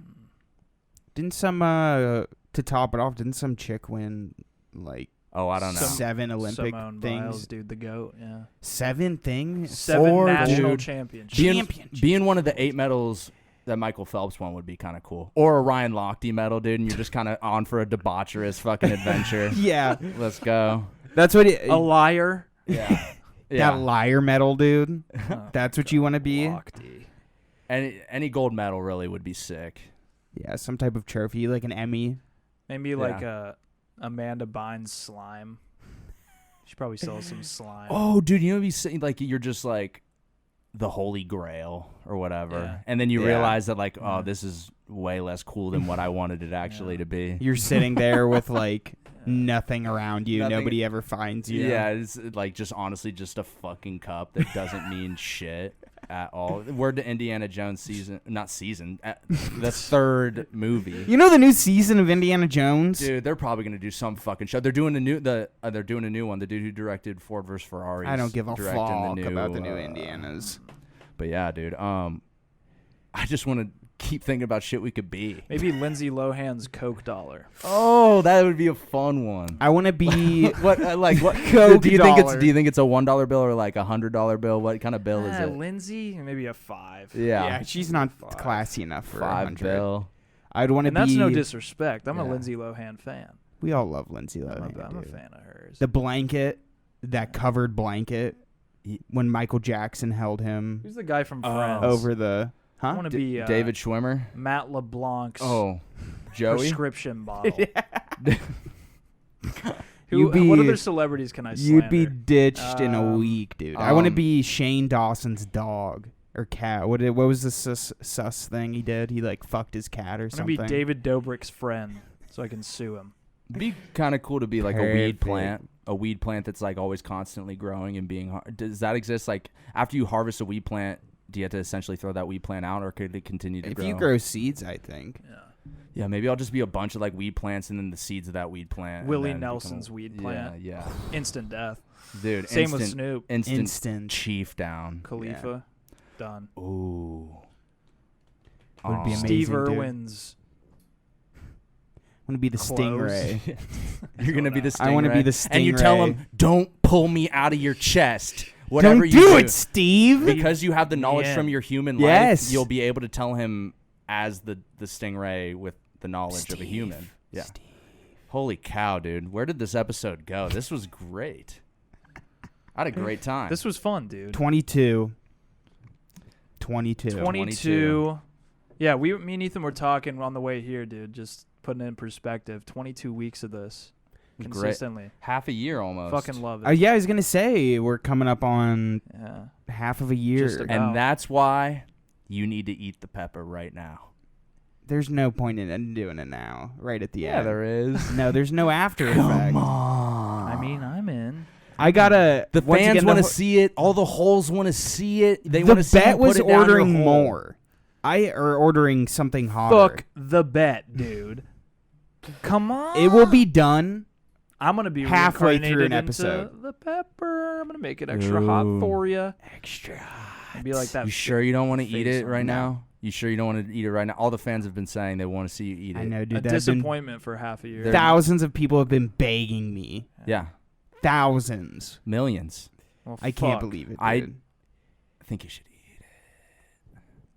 Speaker 1: Didn't some to top it off? Didn't some chick win like
Speaker 2: Oh, I don't know.
Speaker 1: 7 Olympic
Speaker 3: Simone
Speaker 1: things?
Speaker 3: Biles, dude, the GOAT. Yeah.
Speaker 1: 7 things.
Speaker 3: 7
Speaker 1: 4,
Speaker 3: national
Speaker 1: dude.
Speaker 3: championships.
Speaker 2: Being one of the 8 medals that Michael Phelps won would be kind of cool. Or a Ryan Lochte medal, dude, and you're just kind of on for a debaucherous fucking adventure.
Speaker 1: Yeah,
Speaker 2: Let's go.
Speaker 1: that's what
Speaker 3: A liar.
Speaker 2: Yeah.
Speaker 1: that liar medal, dude.
Speaker 3: Oh,
Speaker 1: That's what you want to be.
Speaker 3: Lochte.
Speaker 2: Any gold medal really would be sick.
Speaker 1: Yeah, some type of trophy, like an Emmy.
Speaker 3: Maybe like a Amanda Bynes slime. She probably sells some slime.
Speaker 2: Oh, dude, you know, be saying like you're just like the Holy Grail or whatever,
Speaker 3: Yeah.
Speaker 2: and then you
Speaker 1: Yeah.
Speaker 2: realize that like, oh,
Speaker 3: Yeah.
Speaker 2: this is way less cool than what I wanted it actually
Speaker 3: Yeah.
Speaker 2: to be.
Speaker 1: You're sitting there with like nothing around you.
Speaker 2: Nothing.
Speaker 1: Nobody ever finds you.
Speaker 2: Yeah, it's like just honestly just a fucking cup that doesn't mean shit at all. Word to Indiana Jones the third movie.
Speaker 1: You know the new season of Indiana Jones?
Speaker 2: Dude, they're probably gonna do some fucking show. They're doing a new they're doing a new one. The dude who directed Ford vs Ferrari.
Speaker 1: I don't give a
Speaker 2: directing
Speaker 1: fuck about the new Indianas.
Speaker 2: But yeah, dude. I just want to keep thinking about shit we could be.
Speaker 3: Maybe Lindsay Lohan's Coke dollar.
Speaker 2: Oh, that would be a fun one.
Speaker 1: I want to be
Speaker 2: What like what?
Speaker 1: Coke
Speaker 2: do you think
Speaker 1: dollar.
Speaker 2: it's? Do you think it's a $1 bill or like a $100 bill? What kind of bill is it?
Speaker 3: Lindsay, maybe a 5.
Speaker 1: yeah, she's not
Speaker 3: Five.
Speaker 1: classy enough for
Speaker 2: $5
Speaker 1: $100.
Speaker 2: bill.
Speaker 1: I'd want to
Speaker 3: And
Speaker 1: be.
Speaker 3: that's no disrespect. I'm a
Speaker 2: Yeah.
Speaker 3: Lindsay Lohan fan.
Speaker 1: We all love Lindsay
Speaker 3: I'm
Speaker 1: Lohan.
Speaker 3: a
Speaker 1: dude.
Speaker 3: fan of hers.
Speaker 1: The blanket, that covered blanket, when Michael Jackson held him
Speaker 3: Who's the guy from
Speaker 2: Oh.
Speaker 3: Friends?
Speaker 1: over the.
Speaker 3: I
Speaker 1: Huh?
Speaker 3: want to be
Speaker 2: David Schwimmer.
Speaker 3: Matt LeBlanc's
Speaker 2: Oh, Joey.
Speaker 3: prescription bottle.
Speaker 1: You'd be-
Speaker 3: what other celebrities can I slander?
Speaker 1: You'd be ditched in a week, dude. I want to
Speaker 2: um,
Speaker 1: be Shane Dawson's dog or cat. What was the sus thing he did? He like fucked his cat or
Speaker 3: I'm gonna
Speaker 1: something.
Speaker 3: be David Dobrik's friend, so I can sue him.
Speaker 2: It'd be kind of cool to be like a weed
Speaker 1: Perfect.
Speaker 2: plant. A weed plant that's like always constantly growing and being. Does that exist? Like after you harvest a weed plant, do you have to essentially throw that weed plant out, or could it continue to
Speaker 1: If
Speaker 2: grow?
Speaker 1: you grow seeds, I think.
Speaker 3: Yeah.
Speaker 2: Yeah, maybe I'll just be a bunch of like weed plants and then the seeds of that weed plant. and
Speaker 3: Willie
Speaker 2: then become
Speaker 3: Nelson's weed plant.
Speaker 2: Yeah,
Speaker 3: Instant death.
Speaker 2: yeah. Dude,
Speaker 3: Same with
Speaker 2: instant,
Speaker 3: Snoop.
Speaker 2: Instant chief down.
Speaker 3: Khalifa. Done.
Speaker 2: Ooh.
Speaker 1: Would be amazing.
Speaker 3: Steve
Speaker 1: dude.
Speaker 3: Irwin's.
Speaker 1: I want to be the
Speaker 3: Clothes.
Speaker 1: Stingray.
Speaker 2: You're gonna be the stingray.
Speaker 1: I wanna be the
Speaker 2: And you tell
Speaker 1: Stingray.
Speaker 2: him, don't pull me out of your chest. Whatever
Speaker 1: Don't
Speaker 2: you
Speaker 1: do it, Steve.
Speaker 2: because you have the knowledge
Speaker 3: Yeah.
Speaker 2: from your human
Speaker 1: Yes.
Speaker 2: life, you'll be able to tell him as the stingray with the knowledge of a human. Yeah.
Speaker 1: Steve.
Speaker 2: Holy cow, dude. Where did this episode go? This was great. I had a great time.
Speaker 3: This was fun, dude.
Speaker 1: 22. 22.
Speaker 3: 22. Yeah, me and Ethan were talking on the way here, dude. Just putting it in perspective. 22 weeks of this
Speaker 2: Great.
Speaker 3: consistently.
Speaker 2: Half a year almost.
Speaker 3: Fucking love it.
Speaker 1: Yeah, I was gonna say we're coming up on
Speaker 3: Yeah.
Speaker 1: half of a year.
Speaker 3: Just about.
Speaker 2: And that's why you need to eat the pepper right now.
Speaker 1: There's no point in doing it now. Right at the end.
Speaker 2: there is.
Speaker 1: No, there's no after effect.
Speaker 2: on.
Speaker 3: I mean, I'm in.
Speaker 1: I gotta.
Speaker 2: The
Speaker 1: once
Speaker 2: fans
Speaker 1: again,
Speaker 2: want to
Speaker 1: the
Speaker 2: see it. All the holes want to see it. They
Speaker 1: The
Speaker 2: want to see
Speaker 1: bet
Speaker 2: you
Speaker 1: was
Speaker 2: put it down your
Speaker 1: ordering
Speaker 2: hole.
Speaker 1: more. Or ordering something hotter.
Speaker 3: Fuck the bet, dude. Come on.
Speaker 1: It will be done.
Speaker 3: I'm gonna be
Speaker 1: halfway through an
Speaker 3: reincarnated
Speaker 1: episode.
Speaker 3: into the pepper. I'm gonna make it extra hot
Speaker 2: Ooh.
Speaker 3: for you.
Speaker 1: Extra.
Speaker 3: And be like that.
Speaker 2: You sure you don't want to eat
Speaker 3: face
Speaker 2: it
Speaker 3: on
Speaker 2: right
Speaker 3: it.
Speaker 2: now? You sure you don't want to eat it right now? All the fans have been saying they want to see you eat it.
Speaker 1: I know,
Speaker 3: A
Speaker 1: dude. That's been
Speaker 3: disappointment for half a year.
Speaker 1: thousands of people have been begging me.
Speaker 2: Yeah,
Speaker 1: Thousands.
Speaker 2: millions.
Speaker 3: Well,
Speaker 1: I can't
Speaker 3: fuck.
Speaker 1: believe it.
Speaker 2: I-
Speaker 1: Dude.
Speaker 2: I think you should eat.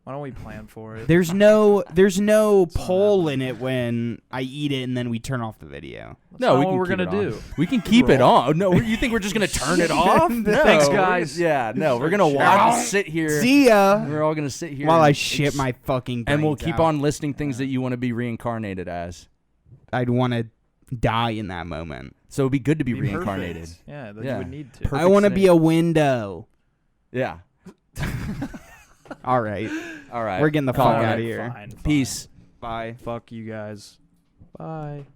Speaker 3: Why don't we plan for it?
Speaker 1: There's no
Speaker 3: not
Speaker 1: poll in it when I eat it and then we turn off the video.
Speaker 3: That's
Speaker 2: No,
Speaker 3: not
Speaker 2: we
Speaker 3: what
Speaker 2: can
Speaker 3: we're
Speaker 2: keep
Speaker 3: gonna
Speaker 2: it on.
Speaker 3: do.
Speaker 2: We can keep it
Speaker 3: Roll.
Speaker 2: on. No, you think we're just gonna turn it off? No.
Speaker 3: Thanks, guys.
Speaker 2: Yeah, no, we're gonna watch, sit here.
Speaker 1: See ya.
Speaker 2: We're all gonna sit here
Speaker 1: While I
Speaker 2: and
Speaker 1: shit my fucking
Speaker 2: and we'll
Speaker 1: brains
Speaker 2: keep
Speaker 1: out.
Speaker 2: on listing things that you want to be reincarnated as.
Speaker 1: I'd want to die in that moment.
Speaker 2: So it'd be good to be
Speaker 3: Be
Speaker 2: really.
Speaker 3: perfect. Yeah, that
Speaker 2: Yeah.
Speaker 3: you would need to.
Speaker 2: Perfect
Speaker 1: I want to be
Speaker 2: snake.
Speaker 1: a window.
Speaker 2: Yeah.
Speaker 1: All right.
Speaker 2: All right.
Speaker 1: We're getting the
Speaker 2: Call
Speaker 1: fuck
Speaker 2: it.
Speaker 1: out of here.
Speaker 3: Fine, fine.
Speaker 2: Peace.
Speaker 1: Bye.
Speaker 3: Fuck you guys. Bye.